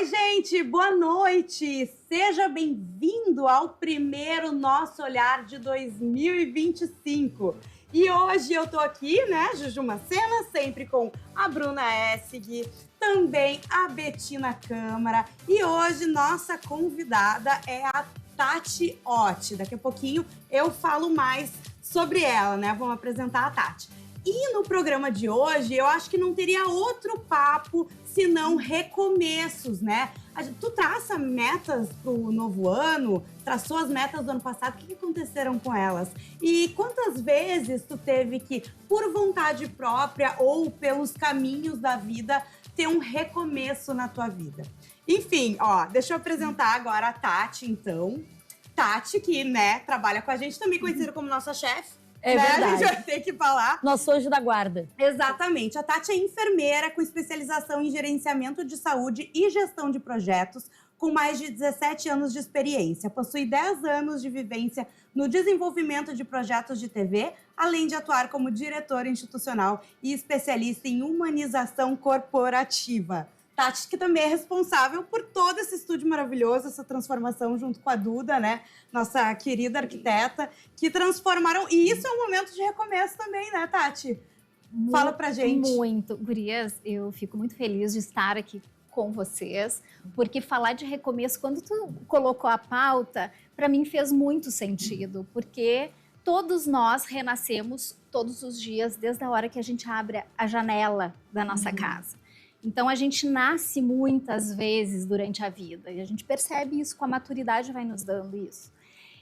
Oi, gente, boa noite! Seja bem-vindo ao primeiro Nosso Olhar de 2025. E hoje eu tô aqui, né, Juju Macena, sempre com a Bruna Essig, também a Betina Câmara. E hoje nossa convidada é a Tati Ott. Daqui a pouquinho eu falo mais sobre ela, né? Vamos apresentar a Tati. E no programa de hoje, eu acho que não teria outro papo senão recomeços, né? Tu traça metas pro novo ano, traçou as metas do ano passado, o que aconteceram com elas? E quantas vezes tu teve que, por vontade própria ou pelos caminhos da vida, ter um recomeço na tua vida? Enfim, ó, deixa eu apresentar agora a Tati, então. Tati, que, né, trabalha com a gente, também conhecida como nossa chefe. É verdade. A gente vai ter que falar. Nosso anjo da guarda. Exatamente. A Tati é enfermeira com especialização em gerenciamento de saúde e gestão de projetos, com mais de 17 anos de experiência. Possui 10 anos de vivência no desenvolvimento de projetos de TV, além de atuar como diretora institucional e especialista em humanização corporativa. Tati, que também é responsável por todo esse estúdio maravilhoso, essa transformação junto com a Duda, né? Nossa querida arquiteta, que transformaram... E isso é um momento de recomeço também, né, Tati? Fala pra gente. Muito. Gurias, eu fico muito feliz de estar aqui com vocês, porque falar de recomeço, quando tu colocou a pauta, para mim fez muito sentido, porque todos nós renascemos todos os dias, desde a hora que a gente abre a janela da nossa casa. Então, a gente nasce muitas vezes durante a vida e a gente percebe isso, com a maturidade vai nos dando isso.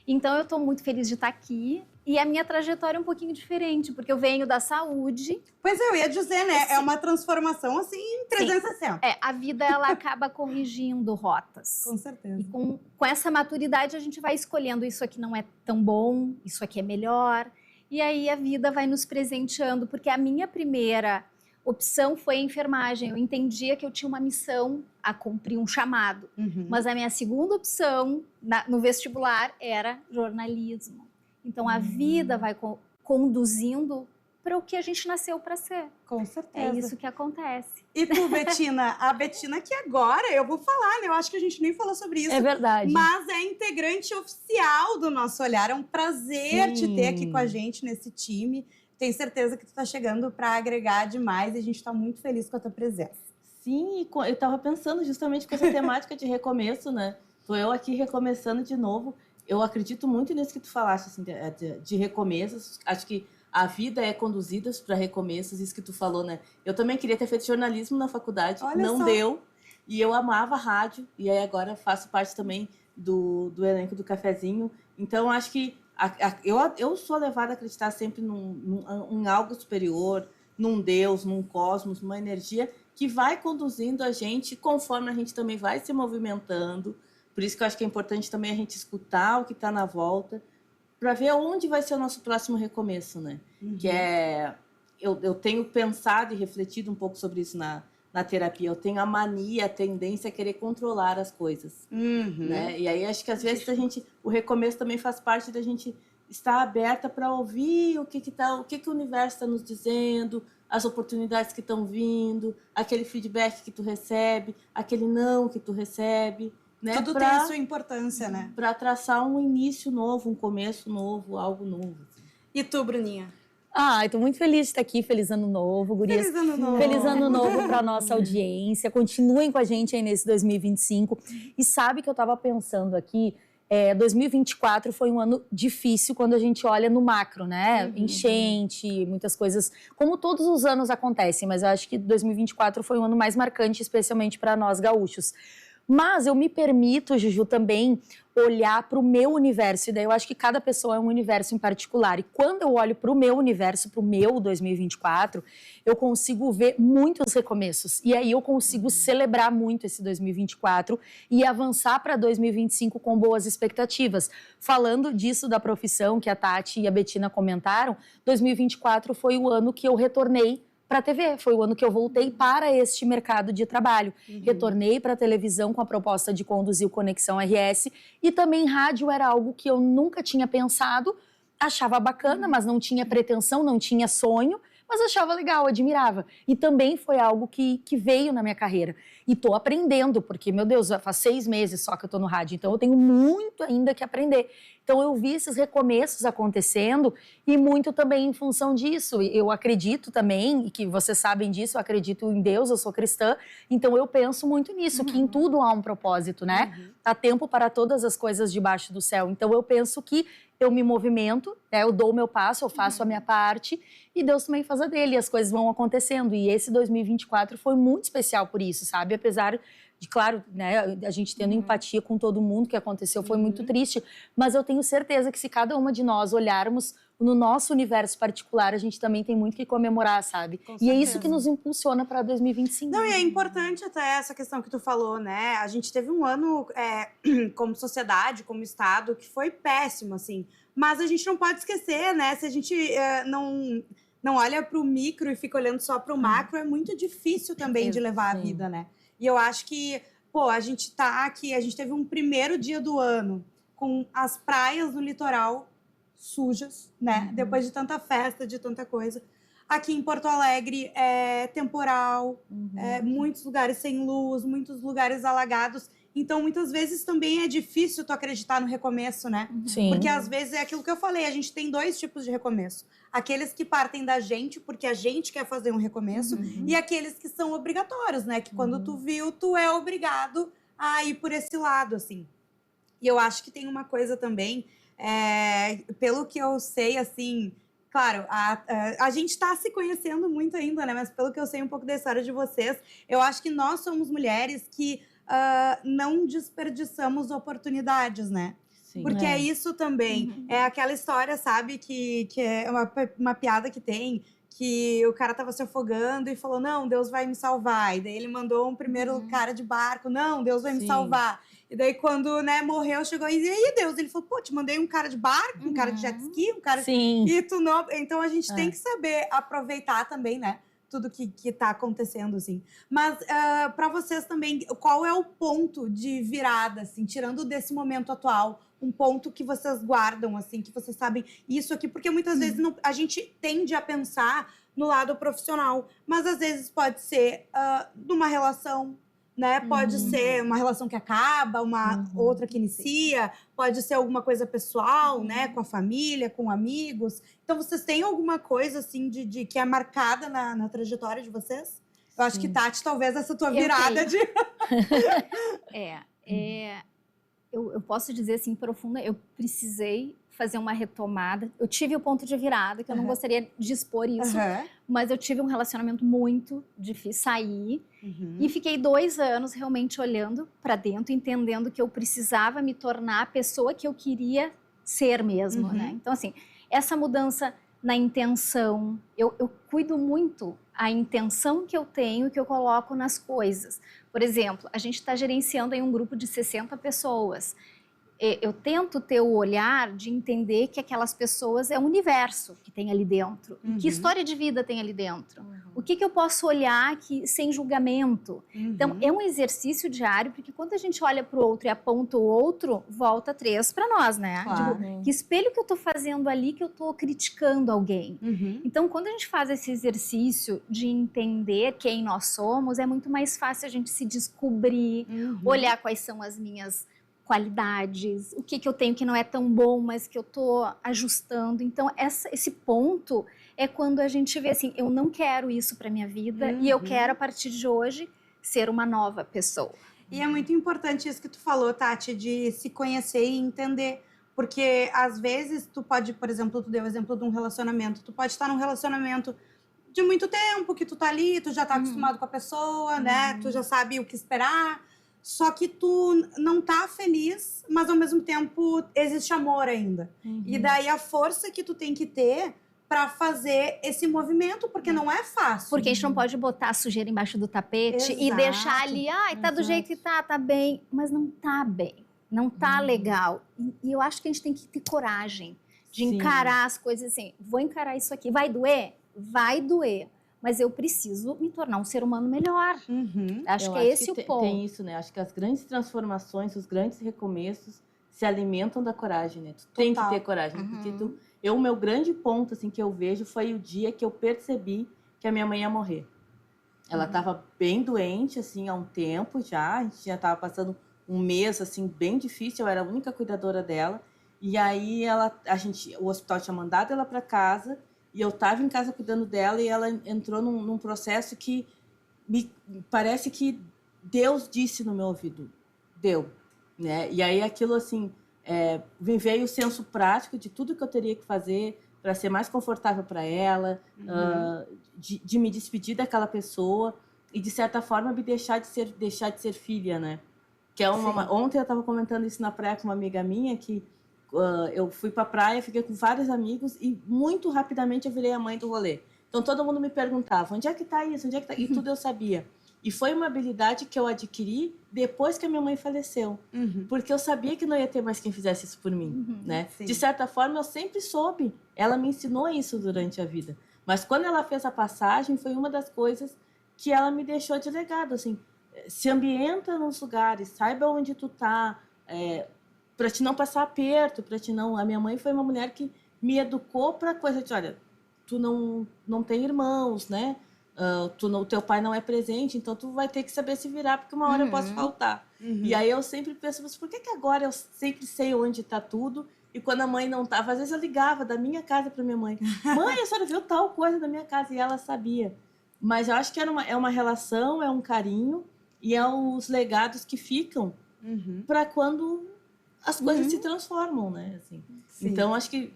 Então, eu estou muito feliz de estar aqui e a minha trajetória é um pouquinho diferente, porque eu venho da saúde. Pois eu ia dizer, né? É uma transformação, assim, em 360. É, a vida, ela acaba corrigindo rotas. Com certeza. E com essa maturidade, a gente vai escolhendo isso aqui não é tão bom, isso aqui é melhor. E aí, a vida vai nos presenteando, porque a minha primeira opção foi a enfermagem. Eu entendia que eu tinha uma missão a cumprir, um chamado. Mas a minha segunda opção no vestibular era jornalismo. Então, a vida vai conduzindo para o que a gente nasceu para ser. Com certeza. É isso que acontece. E tu, Betina? A Betina que agora, eu vou falar, né? Eu acho que a gente nem falou sobre isso. É verdade. Mas é integrante oficial do Nosso Olhar. É um prazer te ter aqui com a gente nesse time. Tenho certeza que tu tá chegando para agregar demais e a gente tá muito feliz com a tua presença. Sim, eu tava pensando justamente com essa temática de recomeço, né? Tô eu aqui recomeçando de novo. Eu acredito muito nisso que tu falaste, assim, de recomeços. Acho que a vida é conduzida para recomeços, isso que tu falou, né? Eu também queria ter feito jornalismo na faculdade, não deu. E eu amava rádio, e aí agora faço parte também do elenco do Cafezinho. Então, acho que eu sou levada a acreditar sempre em algo superior, num Deus, num cosmos, numa energia que vai conduzindo a gente conforme a gente também vai se movimentando. Por isso que eu acho que é importante também a gente escutar o que está na volta, para ver onde vai ser o nosso próximo recomeço, né? Que é... Eu tenho pensado e refletido um pouco sobre isso na terapia. Eu tenho a mania, a tendência a querer controlar as coisas, né? E aí acho que às vezes o recomeço também faz parte da gente estar aberta para ouvir o que o universo está nos dizendo, as oportunidades que estão vindo, aquele feedback que tu recebe, aquele não que tu recebe, né? Tudo tem a sua importância, né? Para traçar um início novo, um começo novo, algo novo. E tu, Bruninha? Estou muito feliz de estar aqui. Feliz ano novo, gurias. Feliz ano novo. Feliz ano novo para nossa audiência. Continuem com a gente aí nesse 2025. E sabe que eu estava pensando aqui, 2024 foi um ano difícil quando a gente olha no macro, né? Enchente, muitas coisas, como todos os anos acontecem, mas eu acho que 2024 foi um ano mais marcante, especialmente para nós gaúchos. Mas eu me permito, Juju, também olhar para o meu universo. E daí eu acho que cada pessoa é um universo em particular. E quando eu olho para o meu universo, para o meu 2024, eu consigo ver muitos recomeços. E aí eu consigo celebrar muito esse 2024 e avançar para 2025 com boas expectativas. Falando disso da profissão que a Tati e a Betina comentaram, 2024 foi o ano que eu retornei para a TV. Foi o ano que eu voltei para este mercado de trabalho. Retornei para a televisão com a proposta de conduzir o Conexão RS e também rádio era algo que eu nunca tinha pensado, achava bacana, mas não tinha pretensão, não tinha sonho, mas achava legal, admirava. E também foi algo que veio na minha carreira. E tô aprendendo, porque, meu Deus, faz 6 meses só que eu tô no rádio, então eu tenho muito ainda que aprender. Então eu vi esses recomeços acontecendo e muito também em função disso. Eu acredito também, e que vocês sabem disso, eu acredito em Deus, eu sou cristã, então eu penso muito nisso, que em tudo há um propósito, né? Há tempo para todas as coisas debaixo do céu. Então eu penso que eu me movimento, né? Eu dou o meu passo, eu faço a minha parte e Deus também faz a dele, e as coisas vão acontecendo. E esse 2024 foi muito especial por isso, sabe? Apesar de, claro, né, a gente tendo empatia com todo mundo que aconteceu, foi muito triste, mas eu tenho certeza que se cada uma de nós olharmos no nosso universo particular, a gente também tem muito que comemorar, sabe? E é isso que nos impulsiona para 2025. Não, e é importante até essa questão que tu falou, né? A gente teve um ano como sociedade, como Estado, que foi péssimo, assim. Mas a gente não pode esquecer, né? Se a gente não olha para o micro e fica olhando só para o macro, é muito difícil também de levar a vida, né? E eu acho que, pô, a gente tá aqui, a gente teve um primeiro dia do ano com as praias do litoral sujas, né? Depois de tanta festa, de tanta coisa. Aqui em Porto Alegre é temporal, muitos lugares sem luz, muitos lugares alagados. Então, muitas vezes também é difícil tu acreditar no recomeço, né? Sim. Porque às vezes é aquilo que eu falei, a gente tem 2 tipos de recomeço. Aqueles que partem da gente porque a gente quer fazer um recomeço e aqueles que são obrigatórios, né? Que quando tu viu, tu é obrigado a ir por esse lado, assim. E eu acho que tem uma coisa também, pelo que eu sei, assim... Claro, a gente está se conhecendo muito ainda, né? Mas pelo que eu sei um pouco da história de vocês, eu acho que nós somos mulheres que não desperdiçamos oportunidades, né? Sim. Porque é isso também. É aquela história, sabe? Que é uma piada que tem, que o cara tava se afogando e falou, não, Deus vai me salvar. E daí ele mandou um primeiro cara de barco, não, Deus vai me salvar. E daí, quando, né, morreu, chegou e aí, Deus? Ele falou, pô, te mandei um cara de barco, um cara de jet ski, um cara... Sim. E tu não... Então, a gente tem que saber aproveitar também, né? Tudo que tá acontecendo, assim. Mas, para vocês também, qual é o ponto de virada, assim, tirando desse momento atual? Um ponto que vocês guardam, assim, que vocês sabem isso aqui? Porque muitas vezes a gente tende a pensar no lado profissional, mas às vezes pode ser numa relação, né? Pode ser uma relação que acaba, uma outra que inicia, pode ser alguma coisa pessoal, né? Com a família, com amigos. Então, vocês têm alguma coisa, assim, de que é marcada na trajetória de vocês? Eu acho que, Tati, talvez essa tua virada de... Eu posso dizer, assim, profunda, eu precisei fazer uma retomada. Eu tive o ponto de virada, que eu não gostaria de expor isso, mas eu tive um relacionamento muito difícil, saí, e fiquei 2 anos realmente olhando para dentro, entendendo que eu precisava me tornar a pessoa que eu queria ser mesmo, né? Então, assim, essa mudança na intenção, eu cuido muito a intenção que eu tenho, que eu coloco nas coisas. Por exemplo, a gente está gerenciando aí um grupo de 60 pessoas. Eu tento ter o olhar de entender que aquelas pessoas é um universo que tem ali dentro. Que história de vida tem ali dentro? O que eu posso olhar sem julgamento? Então, é um exercício diário, porque quando a gente olha para o outro e aponta o outro, volta 3 para nós, né? Claro. Digo, que espelho que eu estou fazendo ali que eu estou criticando alguém? Então, quando a gente faz esse exercício de entender quem nós somos, é muito mais fácil a gente se descobrir, olhar quais são as minhas qualidades, o que eu tenho que não é tão bom, mas que eu tô ajustando. Então, esse ponto é quando a gente vê assim, eu não quero isso para minha vida e eu quero, a partir de hoje, ser uma nova pessoa. E é muito importante isso que tu falou, Tati, de se conhecer e entender. Porque, às vezes, tu pode, por exemplo, tu deu o exemplo de um relacionamento, tu pode estar num relacionamento de muito tempo, que tu tá ali, tu já tá acostumado com a pessoa, né? Tu já sabe o que esperar. Só que tu não tá feliz, mas ao mesmo tempo existe amor ainda. E daí a força que tu tem que ter pra fazer esse movimento, porque não é fácil. Porque a gente não pode botar a sujeira embaixo do tapete e deixar ali, tá do jeito que tá bem. Mas não tá bem, não tá legal. E eu acho que a gente tem que ter coragem de encarar as coisas assim. Vou encarar isso aqui. Vai doer? Vai doer. Mas eu preciso me tornar um ser humano melhor. Acho que é esse o ponto. Tem isso, né? Acho que as grandes transformações, os grandes recomeços se alimentam da coragem, né? Tu tem que ter coragem, porque tu o meu grande ponto, assim, que eu vejo foi o dia que eu percebi que a minha mãe ia morrer. Ela estava bem doente, assim, há um tempo já. A gente já estava passando um mês, assim, bem difícil. Eu era a única cuidadora dela. E aí o hospital tinha mandado ela para casa e eu estava em casa cuidando dela e ela entrou num processo que me parece que Deus disse no meu ouvido, deu, né? E aí aquilo assim, me veio o senso prático de tudo que eu teria que fazer para ser mais confortável para ela, de me despedir daquela pessoa e de certa forma me deixar de ser filha, né? Que é ontem eu estava comentando isso na praia com uma amiga minha que eu fui para a praia, fiquei com vários amigos e muito rapidamente eu virei a mãe do rolê. Então todo mundo me perguntava, onde é que está isso? Onde é que tá? E tudo eu sabia. E foi uma habilidade que eu adquiri depois que a minha mãe faleceu. Porque eu sabia que não ia ter mais quem fizesse isso por mim, né? Sim. De certa forma, eu sempre soube. Ela me ensinou isso durante a vida. Mas quando ela fez a passagem, foi uma das coisas que ela me deixou de legado, assim. Se ambienta nos lugares, saiba onde tu tá, para te não passar aperto, para te não... A minha mãe foi uma mulher que me educou para coisa de, olha, tu não tem irmãos, né? O teu pai não é presente, então tu vai ter que saber se virar, porque uma hora eu posso faltar. E aí eu sempre penso, mas por que agora eu sempre sei onde está tudo? E quando a mãe não estava, às vezes eu ligava da minha casa para minha mãe. Mãe, a senhora viu tal coisa da minha casa? E ela sabia. Mas eu acho que é uma relação, é um carinho, e é os legados que ficam para quando as coisas se transformam, né? Assim. Então, acho que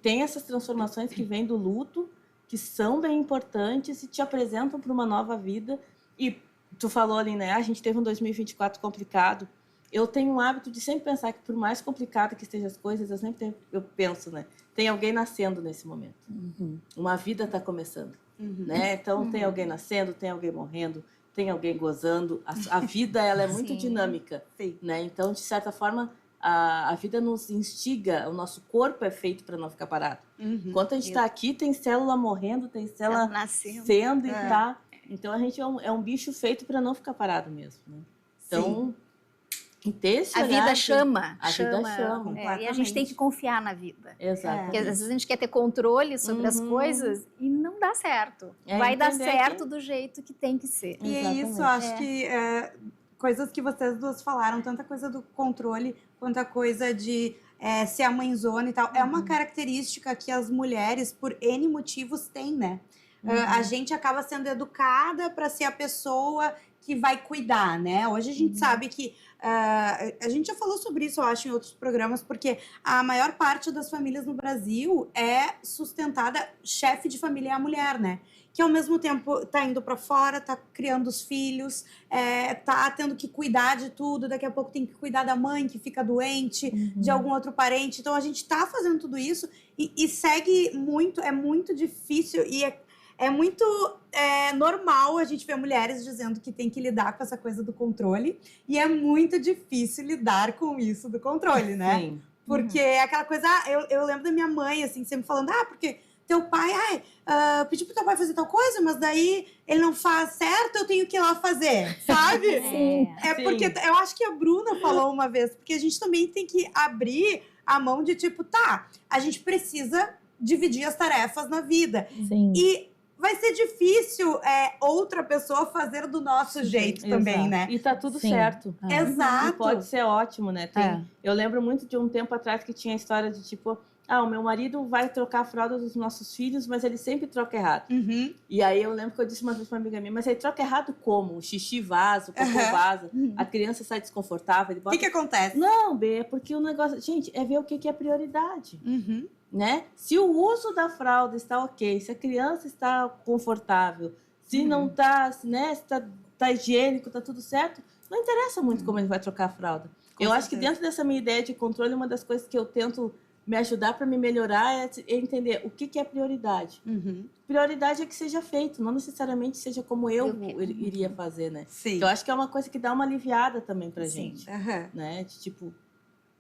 tem essas transformações que vêm do luto, que são bem importantes e te apresentam para uma nova vida. E tu falou ali, né? A gente teve um 2024 complicado. Eu tenho um hábito de sempre pensar que, por mais complicado que estejam as coisas, eu penso, né? Tem alguém nascendo nesse momento. Uma vida está começando, né? Então, tem alguém nascendo, tem alguém morrendo, tem alguém gozando. A vida, ela é muito dinâmica, né? Então, de certa forma, a vida nos instiga, o nosso corpo é feito para não ficar parado. Enquanto a gente está aqui, tem célula morrendo, tem célula nascendo e tá. Então a gente é um bicho feito para não ficar parado mesmo, né? Então, ter esse olhar, a vida chama. A vida chama. E a gente tem que confiar na vida. Exato. Porque às vezes a gente quer ter controle sobre as coisas e não dá certo. Vai dar certo do jeito que tem que ser. E é isso, acho que coisas que vocês duas falaram, tanta coisa do controle quanto a coisa de ser a mãezona e tal, é uma característica que as mulheres, por N motivos, têm, né? A gente acaba sendo educada para ser a pessoa que vai cuidar, né? Hoje a gente sabe que a gente já falou sobre isso, eu acho, em outros programas, porque a maior parte das famílias no Brasil é sustentada, chefe de família é a mulher, né? Que ao mesmo tempo tá indo para fora, tá criando os filhos, tá tendo que cuidar de tudo, daqui a pouco tem que cuidar da mãe que fica doente, de algum outro parente. Então a gente tá fazendo tudo isso e segue muito, é muito difícil e é muito normal a gente ver mulheres dizendo que tem que lidar com essa coisa do controle e é muito difícil lidar com isso do controle, né? Sim. Porque é aquela coisa, eu lembro da minha mãe, assim, sempre falando, porque teu pai, pediu pro teu pai fazer tal coisa, mas daí ele não faz certo, eu tenho que ir lá fazer, sabe? Porque eu acho que a Bruna falou uma vez, porque a gente também tem que abrir a mão de tipo, a gente precisa dividir as tarefas na vida. E vai ser difícil outra pessoa fazer do nosso jeito também, né? E tá tudo certo. Exato. E pode ser ótimo, né? Eu lembro muito de um tempo atrás que tinha a história de tipo, o meu marido vai trocar a fralda dos nossos filhos, mas ele sempre troca errado. E aí eu lembro que eu disse uma vez pra uma amiga minha, mas ele troca errado como? O xixi vaza, o cocô vaza, a criança sai desconfortável. O que acontece? Não, B, é porque o negócio... Gente, é ver o que é prioridade. Né? Se o uso da fralda está ok, se a criança está confortável, se não está, né, se tá higiênico, tá tudo certo, não interessa muito como ele vai trocar a fralda. Eu acho que dentro dessa minha ideia de controle, uma das coisas que eu tento me ajudar para me melhorar é entender o que é prioridade. Prioridade é que seja feito, não necessariamente seja como eu iria fazer, né? Eu acho que é uma coisa que dá uma aliviada também pra gente, né? De, tipo,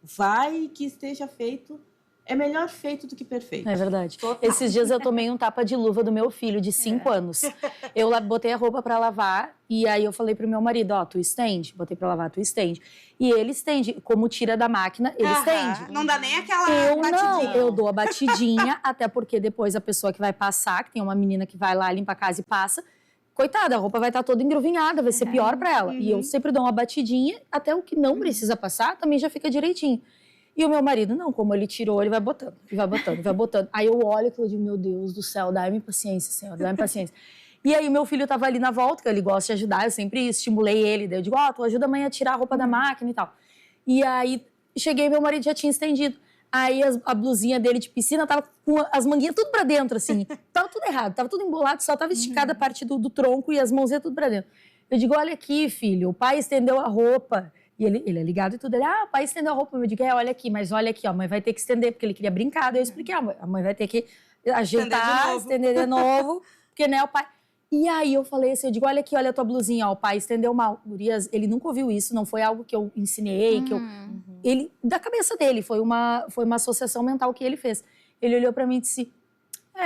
vai que esteja feito é melhor feito do que perfeito. É verdade. Esses dias eu tomei um tapa de luva do meu filho de 5 anos. Eu botei a roupa pra lavar e aí eu falei pro meu marido, ó, tu estende. Botei pra lavar, tu estende. E ele estende. Como tira da máquina, ele estende. Não dá nem aquela Eu batidinha. não, eu dou a batidinha, até porque depois a pessoa que vai passar, que tem uma menina que vai lá, limpa a casa e passa, coitada, a roupa vai estar toda engruvinhada, vai ser pior pra ela. E eu sempre dou uma batidinha, até o que não precisa passar também já fica direitinho. E o meu marido, não, como ele tirou, ele vai botando, e vai botando, vai botando. Aí eu olho e digo, meu Deus do céu, dá-me paciência, Senhor, dá-me paciência. E aí o meu filho tava ali na volta, que ele gosta de ajudar, eu sempre estimulei ele, daí eu digo, ó, tu ajuda a mãe a tirar a roupa da máquina e tal. E aí cheguei, meu marido já tinha estendido. Aí a blusinha dele de piscina tava com as manguinhas tudo pra dentro, assim. Tava tudo errado, tava tudo embolado, só tava esticada a parte do tronco e as mãozinhas tudo pra dentro. Eu digo, olha aqui, filho, o pai estendeu a roupa. E ele é ligado e tudo. Ele, o pai estendeu a roupa. Eu digo, olha aqui, mas olha aqui, ó, a mãe vai ter que estender, porque ele queria brincar. Daí eu expliquei, a mãe vai ter que ajeitar, estender de novo, porque, né, o pai... E aí eu falei assim, eu digo, olha aqui, olha a tua blusinha, ó, o pai estendeu mal. Gurias, ele nunca ouviu isso, não foi algo que eu ensinei, que eu... Ele, da cabeça dele, foi uma associação mental que ele fez. Ele olhou pra mim e disse,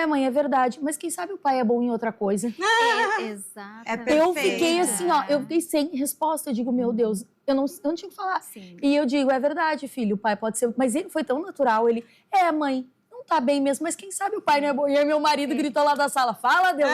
mãe, é verdade, mas quem sabe o pai é bom em outra coisa. Exato. Eu fiquei assim, ó, eu fiquei sem resposta. Eu digo, meu Deus, eu não tinha o que falar. Sim. E eu digo, é verdade, filho, o pai pode ser... Mas ele foi tão natural, ele... mãe, não tá bem mesmo, mas quem sabe o pai não é bom. E aí meu marido gritou lá da sala, fala, Deus.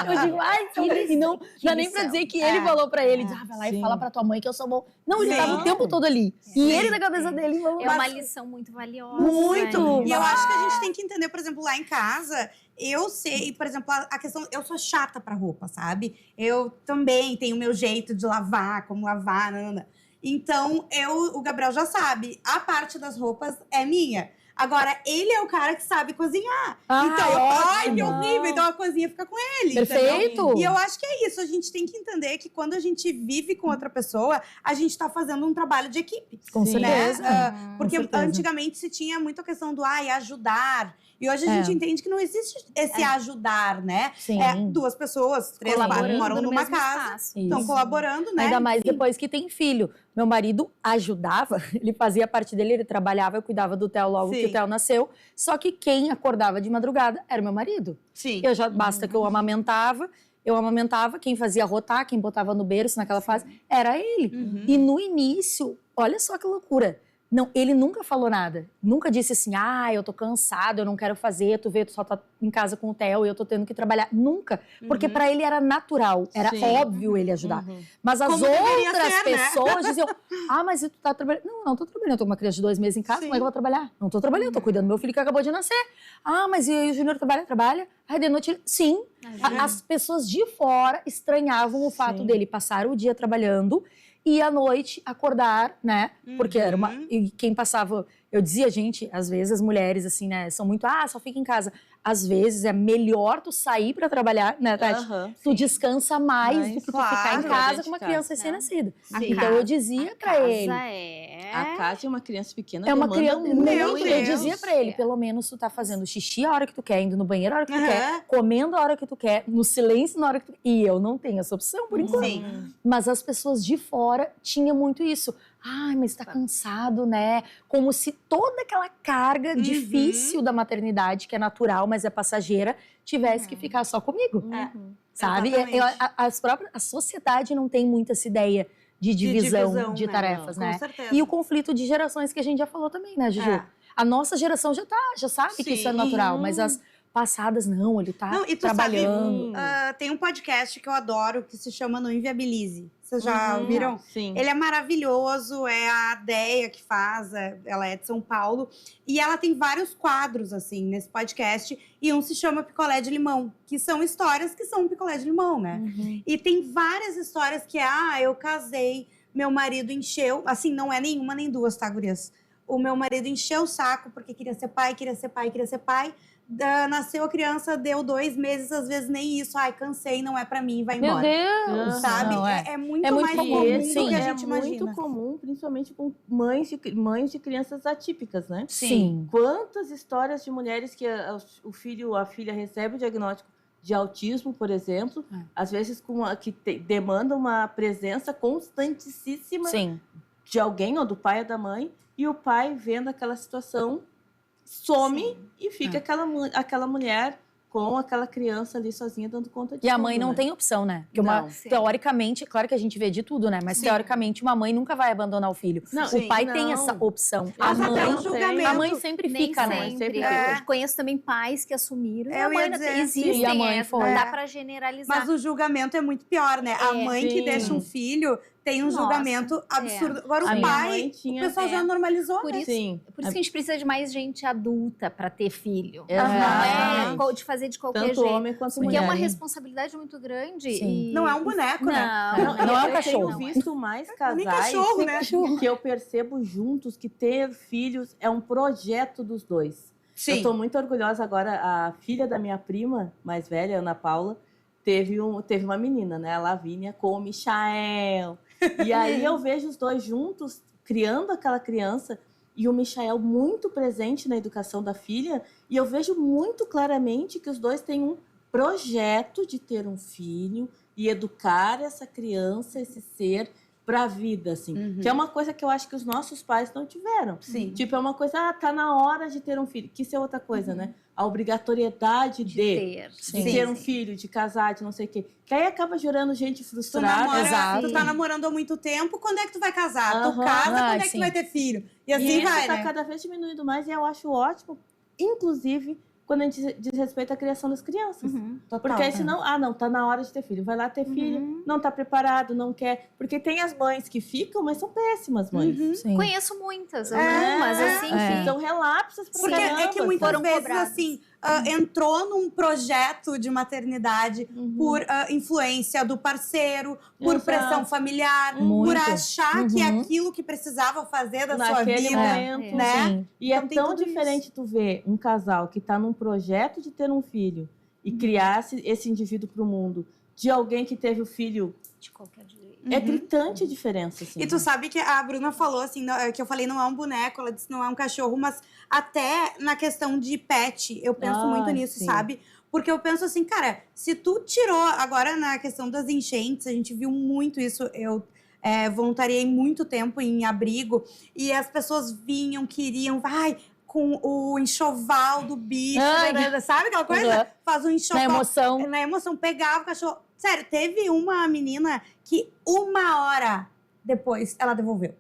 Eu digo, e não dá nem pra dizer que ele falou pra ele. Vai lá e fala pra tua mãe que eu sou bom. Não, ele tava o tempo todo ali. E ele, na cabeça dele, falou... É uma lição muito valiosa. Muito! Né? E eu acho que a gente tem que entender, por exemplo, lá em casa... Eu sei, por exemplo, a questão... Eu sou chata pra roupa, sabe? Eu também tenho o meu jeito de lavar, como lavar, nanana. Então, o Gabriel já sabe. A parte das roupas é minha. Agora, ele é o cara que sabe cozinhar. Então, que horrível. Então, a cozinha fica com ele. Perfeito. Entendeu? E eu acho que é isso. A gente tem que entender que quando a gente vive com outra pessoa, a gente tá fazendo um trabalho de equipe. Com certeza. Porque Com certeza. antigamente se tinha muito a questão do ajudar. E hoje a gente entende que não existe esse ajudar, né? Sim. Duas pessoas, 3, 4 moram numa casa, estão colaborando, né? Ainda mais depois que tem filho. Meu marido ajudava, ele fazia a parte dele, ele trabalhava, eu cuidava do Theo logo que o Theo nasceu. Só que quem acordava de madrugada era meu marido. Sim. Basta que eu amamentava, quem fazia rotar, quem botava no berço naquela fase, era ele. E no início, olha só que loucura. Não, ele nunca falou nada. Nunca disse assim, eu tô cansado, eu não quero fazer, tu vê, tu só tá em casa com o Theo e eu tô tendo que trabalhar. Nunca. Porque pra ele era natural, era óbvio ele ajudar. Mas as outras pessoas diziam, mas tu tá trabalhando. Não tô trabalhando, eu tô com uma criança de 2 meses em casa, como é que eu vou trabalhar? Não tô trabalhando, eu tô cuidando do meu filho que acabou de nascer. Mas e aí o Júnior trabalha? Trabalha. Aí de noite, sim. As pessoas de fora estranhavam o fato dele passar o dia trabalhando e à noite acordar, né? Porque era uma... E quem passava... Eu dizia, gente, às vezes as mulheres, assim, né? São muito, só fica em casa. Às vezes é melhor tu sair pra trabalhar, né, Tati? Tu descansa mais do que tu ficar em casa com uma criança recém-nascida. Então eu dizia pra ele... A casa é uma criança pequena, é uma criança... Meu Deus. Eu dizia pra ele, pelo menos tu tá fazendo xixi a hora que tu quer, indo no banheiro a hora que tu quer, comendo a hora que tu quer, no silêncio na hora que tu quer. E eu não tenho essa opção, por enquanto. Sim. Mas as pessoas de fora tinham muito isso. Mas tá cansado, né? Como se toda aquela carga difícil da maternidade, que é natural, mas é passageira, tivesse que ficar só comigo. Sabe? A sociedade não tem muito essa ideia de divisão de tarefas, né? Com certeza. E o conflito de gerações que a gente já falou também, né, Juju? A nossa geração já sabe que isso é natural, mas as passadas não, ele tá trabalhando. Sabe, tem um podcast que eu adoro que se chama No Inviabilize. Vocês já ouviram? Sim. Ele é maravilhoso, é a Deia que faz, ela é de São Paulo. E ela tem vários quadros, assim, nesse podcast. E um se chama Picolé de Limão, que são histórias que são um picolé de limão, né? E tem várias histórias que eu casei, meu marido encheu... Assim, não é nenhuma nem duas, tá, gurias? O meu marido encheu o saco porque queria ser pai, queria ser pai, queria ser pai. Nasceu a criança, deu 2 meses, às vezes nem isso. Cansei, não é pra mim, vai embora. Meu Deus! Sabe? Não, é muito mais comum, comum do sim. que a gente imagina. É muito comum, principalmente com mães de crianças atípicas, né? Sim. Quantas histórias de mulheres que o filho ou a filha recebe o diagnóstico de autismo, por exemplo, às vezes demanda uma presença constantíssima de alguém, ou do pai ou da mãe, e o pai, vendo aquela situação, some e fica aquela mulher com aquela criança ali sozinha dando conta de E a tudo, mãe não né? tem opção, né? Porque Não. teoricamente, claro que a gente vê de tudo, né? Mas Sim. teoricamente uma mãe nunca vai abandonar o filho. Não, o pai não. tem essa opção. Mas até o julgamento- A mãe sempre Nem fica, né? sempre. Sempre fica. Eu conheço também pais que assumiram. E a Eu ia mãe não dizer, tem. Existem, e a mãe foi. não dá pra generalizar. Mas o julgamento é muito pior, né? A mãe que Sim. deixa um filho tem um Nossa, julgamento absurdo. Agora, A o minha pai, mãe o tinha- pessoal já normalizou, Por né? isso- Sim. Por isso que a gente precisa de mais gente adulta pra ter filho. Exatamente. Não é de fazer de qualquer Tanto jeito. homem quanto Porque mulher. é uma responsabilidade muito grande. Sim. E... Não é um boneco, né? Não é um eu cachorro. tenho visto mais Nem casais cachorro, né? que eu percebo juntos que ter filhos é um projeto dos dois. Sim. Eu tô muito orgulhosa agora. A filha da minha prima mais velha, Ana Paula, teve uma menina, né? A Lavínia, com o Michael. E aí eu vejo os dois juntos criando aquela criança e o Michael muito presente na educação da filha. E eu vejo muito claramente que os dois têm um projeto de ter um filho e educar essa criança, esse ser, para a vida, assim. Que é uma coisa que eu acho que os nossos pais não tiveram. Sim. Tipo, é uma coisa, tá na hora de ter um filho. Que isso é outra coisa, né? A obrigatoriedade de ter um filho, de casar, de não sei o quê. Que aí acaba gerando gente Tu, frustrada. Exato. tu tá namorando há muito tempo, quando é que tu vai casar? Tu Aham. casa, quando é que sim. tu vai ter filho? E assim E isso vai, tá né? cada vez diminuindo mais e eu acho ótimo, inclusive, quando a gente diz respeito à criação das crianças. Total. Porque aí senão, não, tá na hora de ter filho. Vai lá ter filho, não tá preparado, não quer. Porque tem as mães que ficam, mas são péssimas mães. Sim. Conheço muitas, É, mas assim, é. que São relapsos pra Porque caramba. é que muitas foram vezes, cobradas. assim, entrou num projeto de maternidade por influência do parceiro, por Exato. pressão familiar, Muito. por achar que é Uhum. aquilo que precisava fazer da sua Naquele vida, momento. né? Sim. E Então é tem tão tudo diferente tu ver um casal que tá num projeto de ter um filho e criar esse indivíduo pro mundo de alguém que teve o filho. de qualquer jeito. É gritante a diferença, assim. E tu sabe que a Bruna falou assim, que eu falei não é um boneco, ela disse não é um cachorro, mas até na questão de pet, eu penso muito nisso, sim. sabe? Porque eu penso assim, cara, se tu tirou, agora na questão das enchentes, a gente viu muito isso, eu voluntariei muito tempo em abrigo, e as pessoas vinham, queriam, vai, com o enxoval do bicho, Ai. sabe aquela coisa? Uhum. Faz um Na enxoval. emoção. Na emoção, pegava o cachorro. Sério, teve uma menina que 1 hora depois ela devolveu.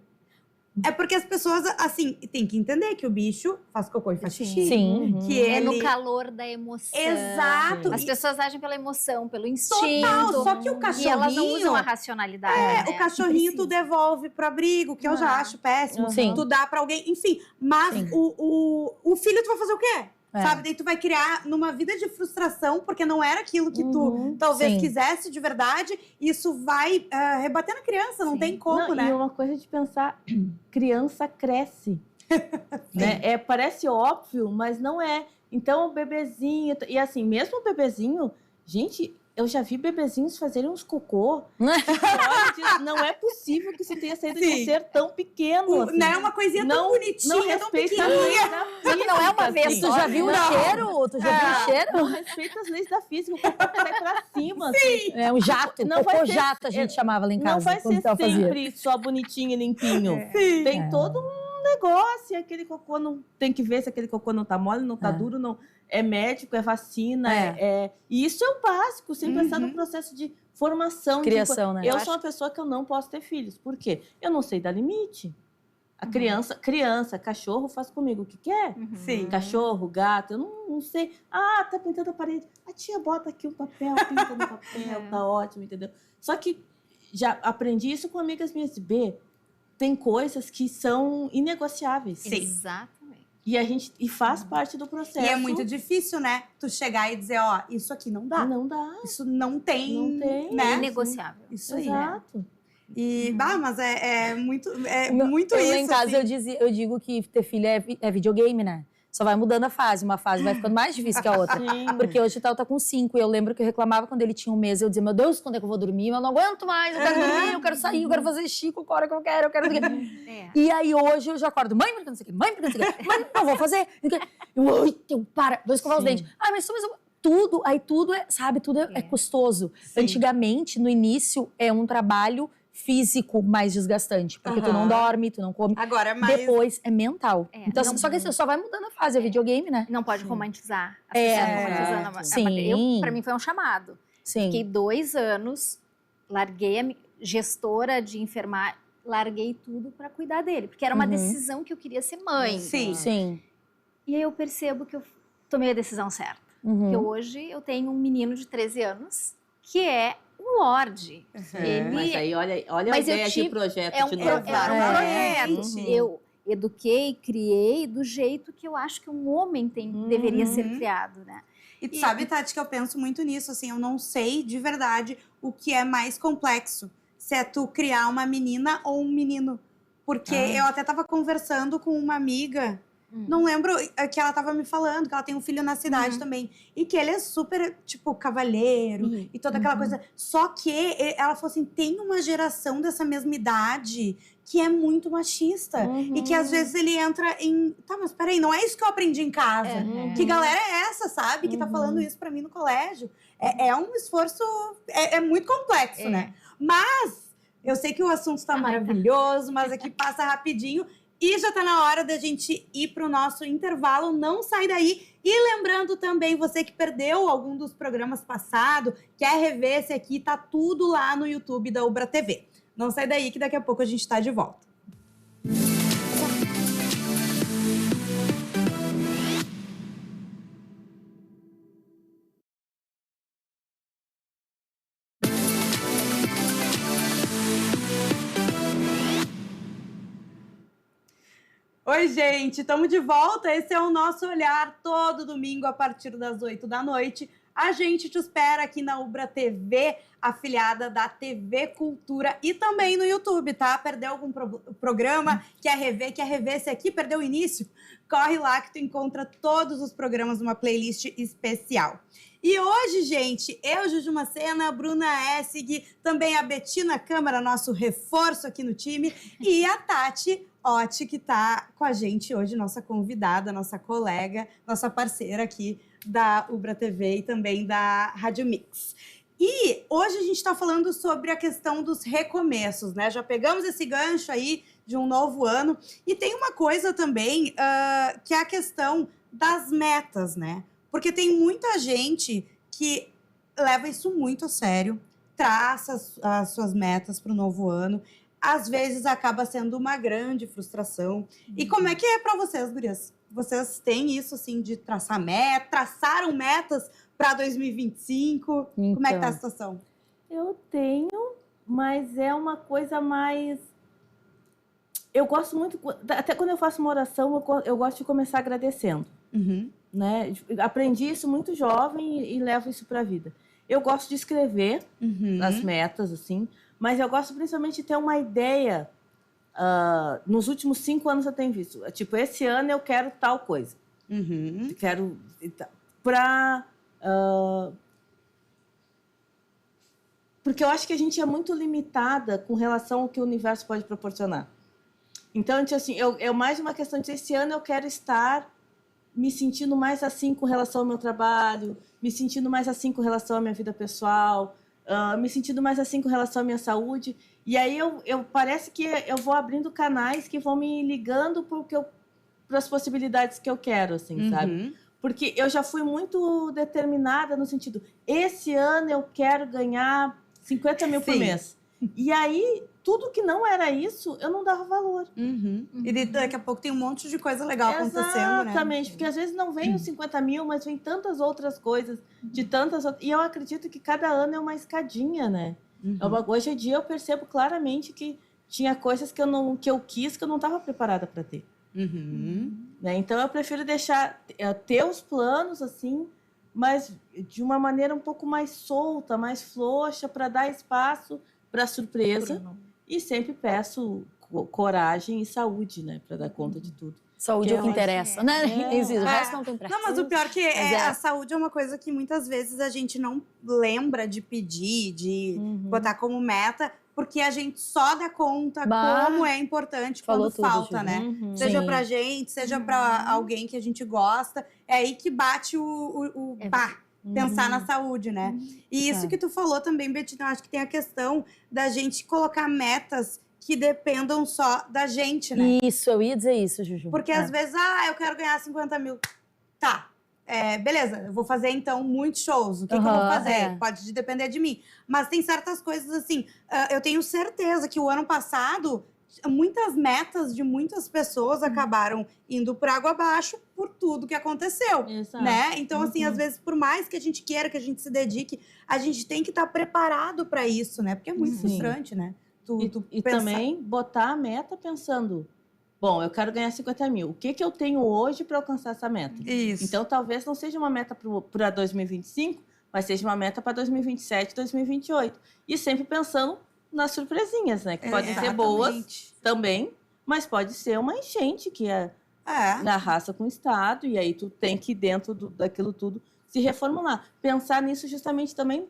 É porque as pessoas, assim, tem que entender que o bicho faz cocô e faz xixi. Sim. Que É ele... no calor da emoção. Exato. As pessoas agem pela emoção, pelo instinto. Total, só que o E elas não cachorrinho... usam a racionalidade. né? O cachorrinho tu devolve pro abrigo, que eu já acho péssimo. Sim. Tu dá pra alguém, enfim. Mas Sim. o filho tu vai fazer o quê? É. Sabe? Daí tu vai criar numa vida de frustração, porque não era aquilo que tu talvez Sim. quisesse de verdade. Isso vai rebater na criança, não Sim. tem como, Não, né? E uma coisa de pensar, criança cresce. Né? Parece óbvio, mas não é. Então, o bebezinho... E assim, mesmo o bebezinho... Gente, eu já vi bebezinhos fazerem uns cocô. Olha, não é possível que isso tenha saído de Sim. um ser tão pequeno. Assim. Né? Uma coisinha tão bonitinha, tão respeita as pequenininha. leis da física. Não é uma vez assim. Tu já viu o Não. cheiro? Tu já viu o cheiro? Não respeita as leis da física. O cocô sai pra cima. Assim. É um jato. Não vai Cocô ser- jato a gente chamava lá em casa. Não vai quando ser ela fazia. sempre só bonitinho e limpinho. Sim. Tem todo um negócio. E aquele cocô não... Tem que ver se aquele cocô não tá mole, não tá duro, não... É médico, é vacina, E isso é o básico, sem pensar no processo de formação. Criação, né? Eu sou uma pessoa que eu não posso ter filhos. Por quê? Eu não sei dar limite. A criança, cachorro faz comigo o que quer. Sim. Cachorro, gato, eu não sei. Ah, tá pintando a parede. A tia bota aqui um papel, pinta no papel, tá ótimo, entendeu? Só que já aprendi isso com amigas minhas. Tem coisas que são inegociáveis. Sim. Exatamente. E faz parte do processo. E é muito difícil, né? Tu chegar e dizer, ó, isso aqui não dá. Não dá. Isso não tem, Não tem. né? É inegociável. Isso aí, né? Exato. E, mas é muito Eu, isso, lá em casa assim. eu digo que ter filho é videogame, né? Só vai mudando a fase. Uma fase vai ficando mais difícil que a outra. Sim. Porque hoje o Theo tá com 5. E eu lembro que eu reclamava quando ele tinha 1 mês. Eu dizia, meu Deus, quando é que eu vou dormir? Eu não aguento mais, eu quero dormir, eu quero sair, eu quero fazer chico, a hora que eu quero, É. E aí hoje eu já acordo, mãe, porque não sei o quê, mãe, porque não sei o quê, mãe, não vou fazer. Eu, para, vou escovar os Sim. dentes. Ah, mas tudo é, sabe, tudo é custoso. Sim. Antigamente, no início, é um trabalho físico mais desgastante. Porque tu não dorme, tu não come. Agora é mais... Depois é mental. É, então, não- só que assim, só vai mudando a fase, é videogame, né? Não pode romantizar. As É, pessoas romantizando a sim. matéria. Pra mim foi um chamado. Sim. Fiquei 2 anos, larguei a gestora de enfermagem, larguei tudo para cuidar dele, porque era uma decisão que eu queria ser mãe. Sim. Sim. E aí eu percebo que eu tomei a decisão certa. Porque hoje eu tenho um menino de 13 anos que é um lorde. Ele Mas aí, olha a Mas eu ideia tive- de projeto é um, de pro- novo. é um projeto. Uhum. Eu eduquei, criei do jeito que eu acho que um homem deveria ser criado, né? E tu sabe, Tati, que eu penso muito nisso, assim, eu não sei de verdade o que é mais complexo. Se é tu criar uma menina ou um menino. Porque eu até tava conversando com uma amiga, não lembro, que ela tava me falando, que ela tem um filho na cidade também. E que ele é super, tipo, cavalheiro e toda aquela coisa. Só que ela falou assim, tem uma geração dessa mesma idade que é muito machista. E que às vezes ele entra em... Tá, mas peraí, não é isso que eu aprendi em casa. Que galera é essa, sabe? Que tá falando isso pra mim no colégio. É um esforço... É muito complexo, né? Mas eu sei que o assunto tá maravilhoso, mas aqui passa rapidinho. E já tá na hora da gente ir pro nosso intervalo. Não sai daí. E lembrando também, você que perdeu algum dos programas passados, quer rever esse aqui, tá tudo lá no YouTube da Ubra TV. Não sai daí que daqui a pouco a gente tá de volta. Oi, gente, estamos de volta. Esse é o nosso olhar todo domingo a partir das 8 da noite. A gente te espera aqui na Ubra TV, afiliada da TV Cultura e também no YouTube, tá? Perdeu algum programa, quer rever esse aqui, perdeu o início? Corre lá que tu encontra todos os programas numa playlist especial. E hoje, gente, eu, Juju Macena, a Bruna Essig, também a Betina Câmara, nosso reforço aqui no time, e a Tati Otti, que tá com a gente hoje, nossa convidada, nossa colega, nossa parceira aqui da Ubra TV e também da Rádio Mix. E hoje a gente está falando sobre a questão dos recomeços, né? Já pegamos esse gancho aí de um novo ano. E tem uma coisa também, que é a questão das metas, né? Porque tem muita gente que leva isso muito a sério, traça as suas metas para o novo ano. Às vezes acaba sendo uma grande frustração. E como é que é para vocês, gurias? Vocês têm isso, assim, de traçar metas? Traçaram metas para 2025? Então, como é que tá a situação? Eu tenho, mas é uma coisa mais... Eu gosto muito... Até quando eu faço uma oração, eu gosto de começar agradecendo. Né? Aprendi isso muito jovem e levo isso para a vida. Eu gosto de escrever as metas, assim, mas eu gosto principalmente de ter uma ideia. Nos últimos 5 anos eu tenho visto. Tipo, esse ano eu quero tal coisa. Quero... Porque eu acho que a gente é muito limitada com relação ao que o universo pode proporcionar. Então, assim, é mais uma questão de esse ano eu quero estar me sentindo mais assim com relação ao meu trabalho, me sentindo mais assim com relação à minha vida pessoal, me sentindo mais assim com relação à minha saúde. E aí eu parece que eu vou abrindo canais que vão me ligando para as possibilidades que eu quero, assim, sabe? Porque eu já fui muito determinada no sentido, esse ano eu quero ganhar 50 mil por mês. E aí, tudo que não era isso, eu não dava valor. E daqui a pouco tem um monte de coisa legal acontecendo, né? Exatamente, porque às vezes não vem os 50 mil, mas vem tantas outras coisas, de tantas outras... E eu acredito que cada ano é uma escadinha, né? Hoje em dia eu percebo claramente que tinha coisas que eu quis que eu não estava preparada para ter. Né? Então eu prefiro ter os planos assim, mas de uma maneira um pouco mais solta, mais frouxa, para dar espaço para surpresa. E sempre peço coragem e saúde, né, para dar conta de tudo. Saúde é o que interessa, né? O resto não tem pressa. Não, mas o pior que a saúde é uma coisa que muitas vezes a gente não lembra de pedir, de botar como meta, porque a gente só dá conta como é importante quando falta, né? Seja pra gente, seja pra alguém que a gente gosta. É aí que bate pensar na saúde, né? E isso que tu falou também, Betina, eu acho que tem a questão da gente colocar metas que dependam só da gente, né? Isso, eu ia dizer isso, Juju. Porque às vezes, eu quero ganhar 50 mil. Tá, beleza, eu vou fazer então muitos shows. O que eu vou fazer? Pode depender de mim. Mas tem certas coisas assim, eu tenho certeza que o ano passado, muitas metas de muitas pessoas acabaram indo por água abaixo por tudo que aconteceu, né? Então, assim, às vezes, por mais que a gente queira, que a gente se dedique, a gente tem que estar preparado para isso, né? Porque é muito frustrante, né? E também botar a meta pensando, bom, eu quero ganhar 50 mil. O que eu tenho hoje para alcançar essa meta? Isso. Então, talvez não seja uma meta para 2025, mas seja uma meta para 2027, 2028. E sempre pensando nas surpresinhas, né? Que podem ser boas também, mas pode ser uma enchente que arrasa com o Estado, e aí tu tem que, dentro daquilo tudo, se reformular. Pensar nisso justamente também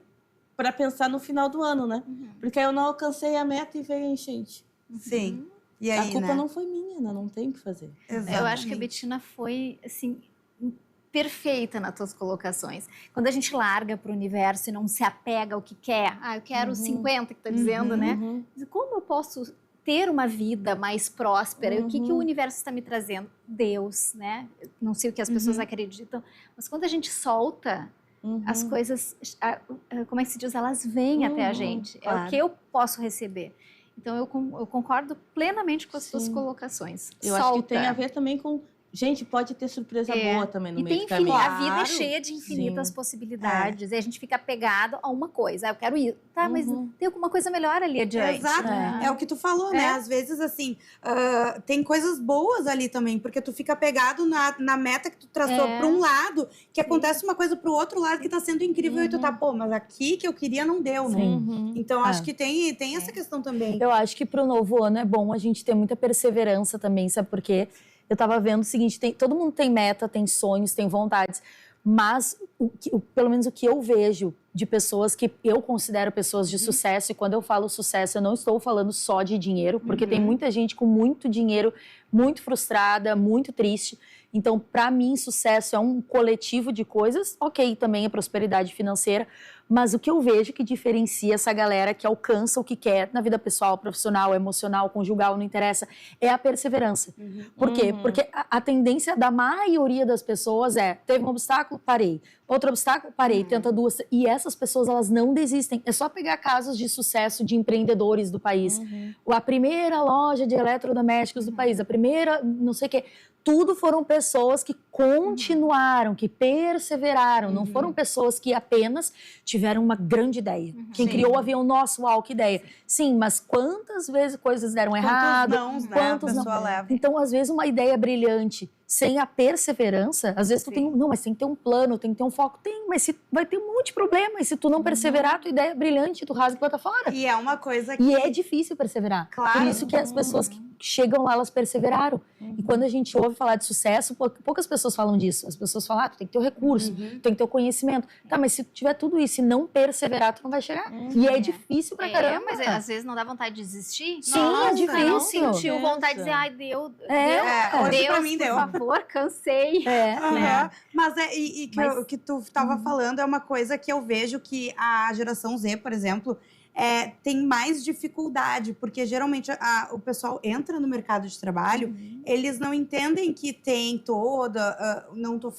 para pensar no final do ano, né? Porque aí eu não alcancei a meta e veio a enchente. Sim. E aí, a culpa não foi minha, né? Não tem o que fazer. Exatamente. Eu acho que a Betina foi, assim, perfeita nas tuas colocações. Quando a gente larga para o universo e não se apega ao que quer, eu quero 50, que tá dizendo, né? Como eu posso ter uma vida mais próspera? E o que o universo está me trazendo? Deus, né? Não sei o que as pessoas acreditam, mas quando a gente solta, as coisas, como é que se diz? Elas vêm até a gente. Claro. É o que eu posso receber. Então, eu concordo plenamente com as suas colocações. Eu acho que tem a ver também com... Gente, pode ter surpresa boa também no meio do caminho. A vida é cheia de infinitas possibilidades. E a gente fica apegado a uma coisa. Eu quero ir. Tá, mas tem alguma coisa melhor ali adiante. Exato. É o que tu falou, né? Às vezes, assim, tem coisas boas ali também. Porque tu fica apegado na meta que tu traçou para um lado, que acontece uma coisa pro outro lado que tá sendo incrível. E tu tá, mas aqui que eu queria não deu, né? Então, acho que tem essa questão também. Eu acho que pro novo ano é bom a gente ter muita perseverança também, sabe por quê? Eu tava vendo o seguinte, todo mundo tem meta, tem sonhos, tem vontades, mas pelo menos o que eu vejo de pessoas que eu considero pessoas de sucesso, e quando eu falo sucesso, eu não estou falando só de dinheiro, porque tem muita gente com muito dinheiro, muito frustrada, muito triste. Então, para mim, sucesso é um coletivo de coisas, ok, também é prosperidade financeira, mas o que eu vejo que diferencia essa galera que alcança o que quer na vida pessoal, profissional, emocional, conjugal, não interessa, é a perseverança. Por quê? Porque a tendência da maioria das pessoas teve um obstáculo, parei. Outro obstáculo, parei, tenta duas. E essas pessoas, elas não desistem. É só pegar casos de sucesso de empreendedores do país. A primeira loja de eletrodomésticos do país, a primeira, não sei o quê. Tudo foram pessoas que continuaram, que perseveraram. Não foram pessoas que apenas tiveram uma grande ideia. Quem criou o avião, nossa, uau, que ideia. Sim, mas quantas vezes coisas deram errado? Quantos não, leva. Então, às vezes, uma ideia brilhante, sem a perseverança, às vezes tu tem... Não, mas tem que ter um plano, tem que ter um foco. Tem, mas vai ter um monte de problema. E se tu não perseverar, tua ideia é brilhante, tu rasga e bota fora. E é uma coisa que... E é difícil perseverar. Por isso que as pessoas que chegam lá, elas perseveraram. E quando a gente ouve falar de sucesso, poucas pessoas falam disso. As pessoas falam, tu tem que ter o recurso, tu tem que ter o conhecimento. Tá, mas se tu tiver tudo isso e não perseverar, tu não vai chegar. E é difícil pra caramba. Mas às vezes não dá vontade de desistir. Sim, é difícil. Não sentiu vontade de dizer, ai, deu. Hoje pra mim deu. Por favor, cansei. Mas o que tu estava falando é uma coisa que eu vejo que a geração Z, por exemplo, tem mais dificuldade, porque geralmente o pessoal entra no mercado de trabalho, eles não entendem que tem não tô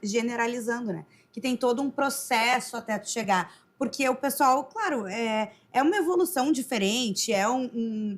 generalizando, né? Que tem todo um processo até tu chegar. Porque o pessoal, claro, é uma evolução diferente, é um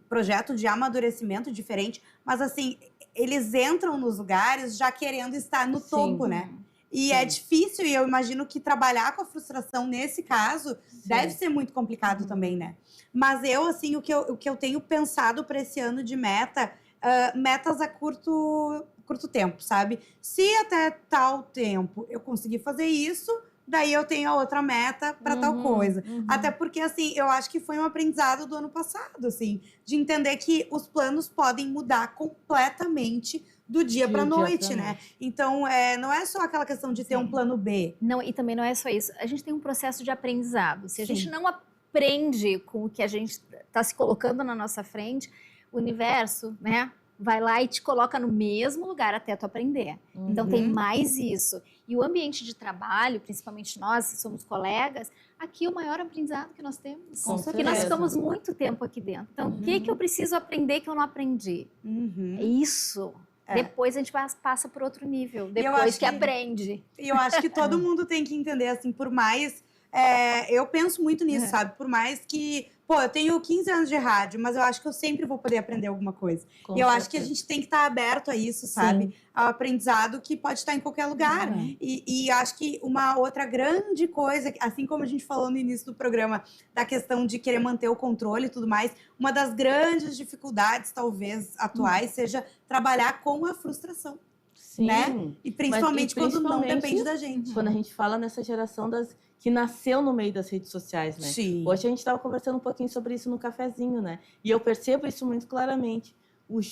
projeto de amadurecimento diferente, mas assim, eles entram nos lugares já querendo estar no topo, né? E é difícil, e eu imagino que trabalhar com a frustração nesse caso deve ser muito complicado também, né? Mas eu, assim, o que eu tenho pensado para esse ano de metas a curto tempo, sabe? Se até tal tempo eu conseguir fazer isso, daí eu tenho a outra meta para tal coisa. Até porque, assim, eu acho que foi um aprendizado do ano passado, assim, de entender que os planos podem mudar completamente do dia para noite, né? Então, não é só aquela questão de ter um plano B. Não, e também não é só isso. A gente tem um processo de aprendizado. Se a gente não aprende com o que a gente está se colocando na nossa frente, o universo, né? vai lá e te coloca no mesmo lugar até tu aprender. Então tem mais isso. E o ambiente de trabalho, principalmente nós que somos colegas, aqui é o maior aprendizado que nós temos. Com Porque nós certeza. ficamos muito tempo aqui dentro. Então, o que eu preciso aprender que eu não aprendi? É isso. Depois a gente passa por outro nível. Depois que aprende. E eu acho que todo mundo tem que entender, assim, por mais... eu penso muito nisso, sabe? Por mais que... Pô, eu tenho 15 anos de rádio, mas eu acho que eu sempre vou poder aprender alguma coisa. Com E eu acho que certeza. a gente tem que estar aberto a isso, sabe? Ao aprendizado que pode estar em qualquer lugar. E acho que uma outra grande coisa, assim como a gente falou no início do programa, da questão de querer manter o controle e tudo mais, uma das grandes dificuldades, talvez, atuais, seja trabalhar com a frustração. Sim. Né? E principalmente quando não depende da gente. Quando a gente fala nessa geração que nasceu no meio das redes sociais, né? Sim. Hoje a gente estava conversando um pouquinho sobre isso no cafezinho, né? E eu percebo isso muito claramente.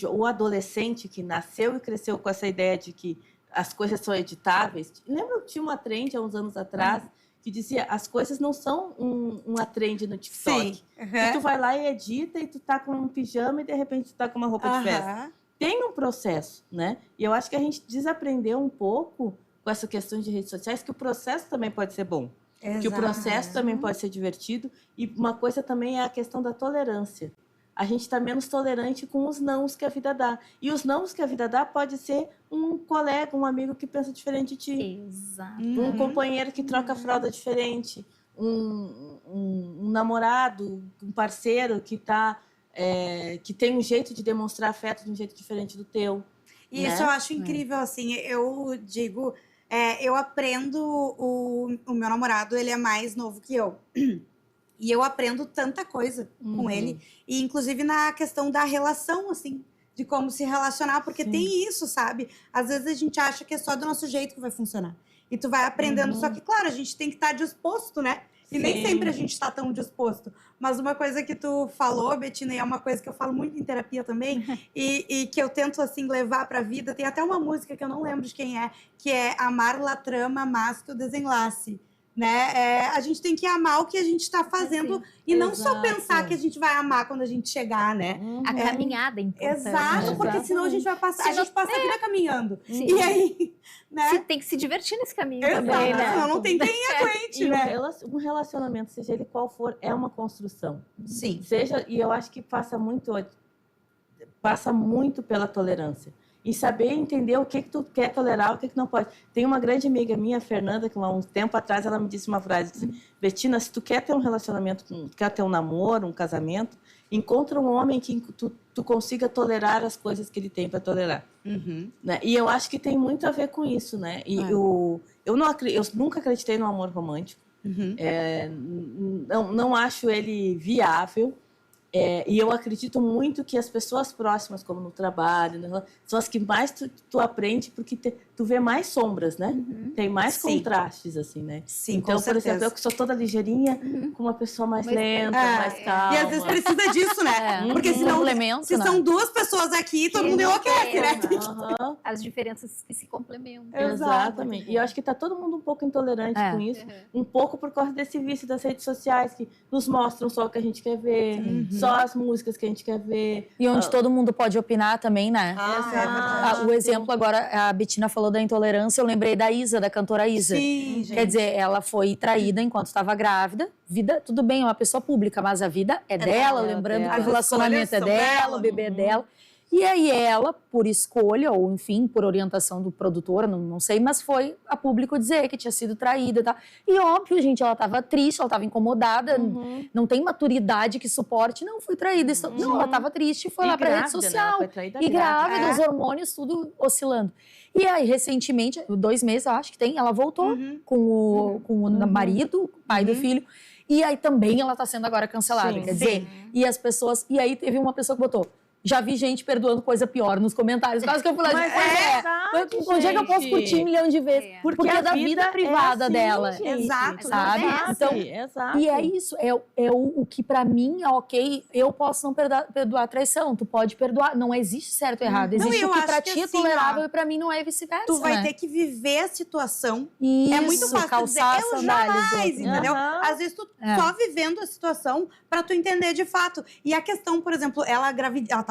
O adolescente que nasceu e cresceu com essa ideia de que as coisas são editáveis. Lembra que tinha uma trend há uns anos atrás que dizia as coisas não são uma trend no TikTok. Sim. E tu vai lá e edita e tu tá com um pijama e de repente tu tá com uma roupa de festa. Tem um processo, né? E eu acho que a gente desaprendeu um pouco com essa questão de redes sociais que o processo também pode ser bom. Que o processo também pode ser divertido. E uma coisa também é a questão da tolerância. A gente está menos tolerante com os nãos que a vida dá. E os nãos que a vida dá pode ser um colega, um amigo que pensa diferente de ti. Exato. Um companheiro que troca fralda diferente. Um namorado, um parceiro que tem um jeito de demonstrar afeto de um jeito diferente do teu. E né? isso eu acho incrível, assim, eu digo, eu aprendo, o meu namorado, ele é mais novo que eu, e eu aprendo tanta coisa com ele, e inclusive na questão da relação, assim, de como se relacionar, porque tem isso, sabe? Às vezes a gente acha que é só do nosso jeito que vai funcionar, e tu vai aprendendo, só que, claro, a gente tem que estar disposto, né? E nem sempre a gente está tão disposto. Mas uma coisa que tu falou, Betina, e é uma coisa que eu falo muito em terapia também, e que eu tento, assim, levar para a vida, tem até uma música que eu não lembro de quem é, que é Amar la trama mais que o desenlace. Né? A gente tem que amar o que a gente está fazendo e não só pensar que a gente vai amar quando a gente chegar, né? A caminhada é importante. Exato, porque senão a gente vai passar, a gente passa a vida caminhando. Sim. E aí, né? Você tem que se divertir nesse caminho Exato, também, né? senão não tem quem aguente, E né? um relacionamento, seja ele qual for, é uma construção. Sim. E eu acho que passa muito pela tolerância. E saber entender o que tu quer tolerar, o que não pode. Tem uma grande amiga minha, Fernanda, que há um tempo atrás ela me disse uma frase, disse, Betina, se tu quer ter um relacionamento, quer ter um namoro, um casamento, encontra um homem que tu consiga tolerar as coisas que ele tem para tolerar. Né? E eu acho que tem muito a ver com isso, né? E eu nunca acreditei no amor romântico. Não acho ele viável. E eu acredito muito que as pessoas próximas, como no trabalho, né, são as que mais tu aprende, porque tu vê mais sombras, né? Tem mais contrastes, assim, né? Sim, então, com por exemplo, certeza. eu que sou toda ligeirinha, com uma pessoa mais lenta, mais calma. E às vezes precisa disso, né? Porque senão, complemento, se né? são duas pessoas aqui, todo mundo enlouquece, né? Aham. As diferenças que se complementam. Exatamente. E eu acho que tá todo mundo um pouco intolerante com isso, um pouco por causa desse vício das redes sociais, que nos mostram só o que a gente quer ver, só as músicas que a gente quer ver. E onde todo mundo pode opinar também, né? O exemplo agora, a Betina falou da intolerância, eu lembrei da Isa, da cantora Isa. Sim, gente. Quer dizer, ela foi traída enquanto estava grávida. Vida, tudo bem, é uma pessoa pública, mas a vida é dela, lembrando dela. que o relacionamento é As escolhas são dela, dela. o bebê é dela. E aí ela, por escolha, ou enfim, por orientação do produtor, não sei, mas foi a público dizer que tinha sido traída e tal. E óbvio, gente, ela estava triste, ela estava incomodada, não tem maturidade que suporte, não, fui traída. Não, ela estava triste e foi lá pra rede social. E Grávida, os hormônios, tudo oscilando. E aí, recentemente, 2 meses, eu acho que tem, ela voltou com o marido, pai do filho. E aí também ela tá sendo agora cancelada, quer dizer. E as pessoas... E aí teve uma pessoa que botou... Já vi gente perdoando coisa pior nos comentários. Quase que eu falei, onde é que eu posso curtir 1 milhão de vezes? Porque é da vida privada dela. Gente, Exato, sabe? Então, E é isso, o que pra mim é ok, eu posso não perdoar traição, tu pode perdoar, não existe certo ou errado, Não, existe eu o que acho pra que ti é assim, tolerável ó, e pra mim não é vice-versa, Tu vai né? ter que viver a situação. Isso, É muito fácil tu dizer, calçar eu as sandálias do jamais, outro. entendeu? Aham. Às vezes tu só vivendo a situação pra tu entender de fato. E a questão, por exemplo, ela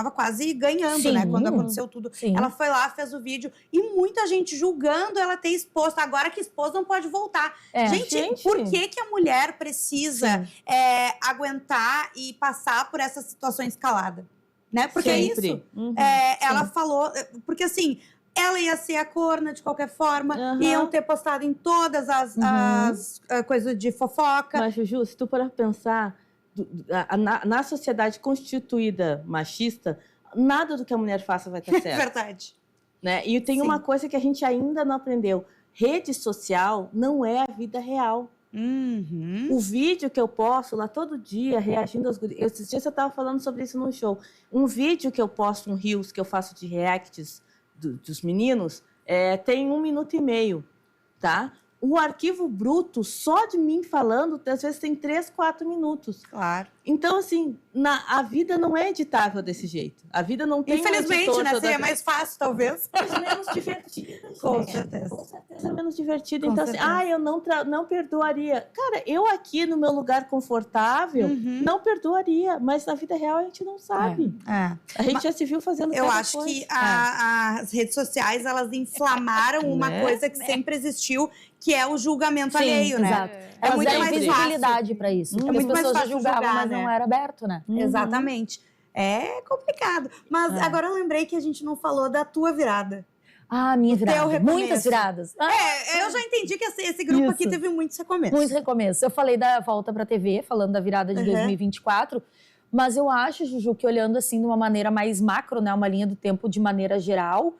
tava quase ganhando, Sim. né? Quando aconteceu tudo. Sim. Ela foi lá, fez o vídeo e muita gente julgando ela ter exposto. Agora que expôs, não pode voltar. Gente, por que a mulher precisa aguentar e passar por essa situação escalada? Né? Porque é isso. Ela falou... Porque assim... Ela ia ser a corna de qualquer forma, iam ter postado em todas as coisas de fofoca. Mas, Juju, se tu for pensar, na sociedade constituída machista, nada do que a mulher faça vai estar certo. Verdade. Né? E tem uma coisa que a gente ainda não aprendeu. Rede social não é a vida real. O vídeo que eu posto lá todo dia, reagindo aos... Esses dias eu estava falando sobre isso num show. Um vídeo que eu posto no Reels, que eu faço de reacts, dos meninos, tem 1 minuto e meio, tá? O arquivo bruto, só de mim falando, às vezes tem 3, 4 minutos. Claro. Então, assim, a vida não é editável desse jeito. A vida não tem Infelizmente, né? Seria mais fácil, talvez. Mas menos divertida. Com certeza. Com certeza menos divertida. Com Então, certeza. assim, eu não perdoaria. Cara, eu aqui no meu lugar confortável, não perdoaria. Mas na vida real a gente não sabe. A gente já se viu fazendo Eu cada acho coisa. que as redes sociais, elas inflamaram uma coisa que sempre existiu, que é o julgamento alheio, né? Exato. É Elas muito deram mais visibilidade para isso. Porque muito as mais pessoas fácil julgavam, julgar, mas né? não era aberto, né? Exatamente. É complicado. Mas agora eu lembrei que a gente não falou da tua virada. Ah, minha teu virada. recomeço. Muitas viradas. Eu já entendi que esse grupo aqui Isso. teve muitos recomeços. Muitos recomeços. Eu falei da volta pra TV, falando da virada de 2024. Mas eu acho, Juju, que olhando assim de uma maneira mais macro, né? Uma linha do tempo de maneira geral.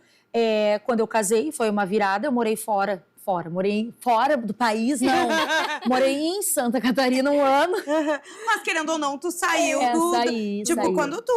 Quando eu casei, foi uma virada. Eu morei fora. Morei fora do país, não. Morei em Santa Catarina 1 ano. Mas querendo ou não, tu saiu saí. Quando tu,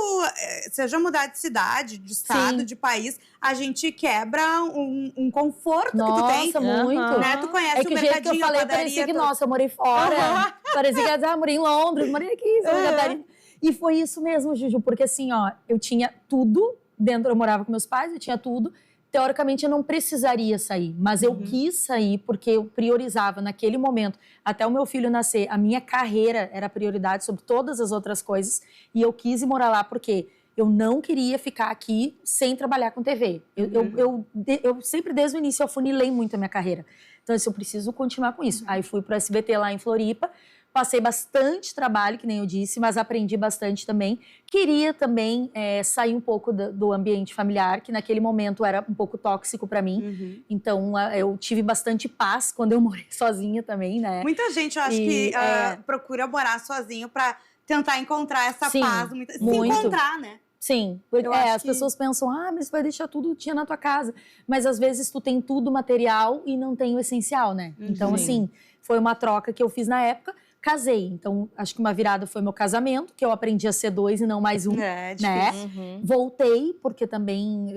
seja mudar de cidade, de estado, Sim. de país, a gente quebra um conforto Nossa, que tu tem. muito. Né? Tu conhece Que o o jeito que eu mercadinho, a falei padaria. parecia que, nossa, eu morei fora. Parecia que morei em Londres, morei aqui em Santa Catarina. E foi isso mesmo, Juju, porque assim, eu tinha tudo dentro, eu morava com meus pais, eu tinha tudo. Teoricamente, eu não precisaria sair, mas eu quis sair porque eu priorizava naquele momento, até o meu filho nascer, a minha carreira era a prioridade sobre todas as outras coisas, e eu quis ir morar lá porque eu não queria ficar aqui sem trabalhar com TV. Eu sempre, desde o início, eu funilei muito a minha carreira. Então, eu preciso continuar com isso. Aí fui para o SBT lá em Floripa, passei bastante trabalho, que nem eu disse, mas aprendi bastante também. Queria também sair um pouco do ambiente familiar, que naquele momento era um pouco tóxico para mim. Então, eu tive bastante paz quando eu morei sozinha também, né? Muita gente, eu acho que procura morar sozinho para tentar encontrar essa paz. Se encontrar, né? Sim, porque as pessoas pensam, mas você vai deixar tudo que tinha na tua casa. Mas às vezes tu tem tudo material e não tem o essencial, né? Então, assim, foi uma troca que eu fiz na época. Casei, então acho que uma virada foi meu casamento, que eu aprendi a ser 2 e não mais 1, né? Voltei, porque também,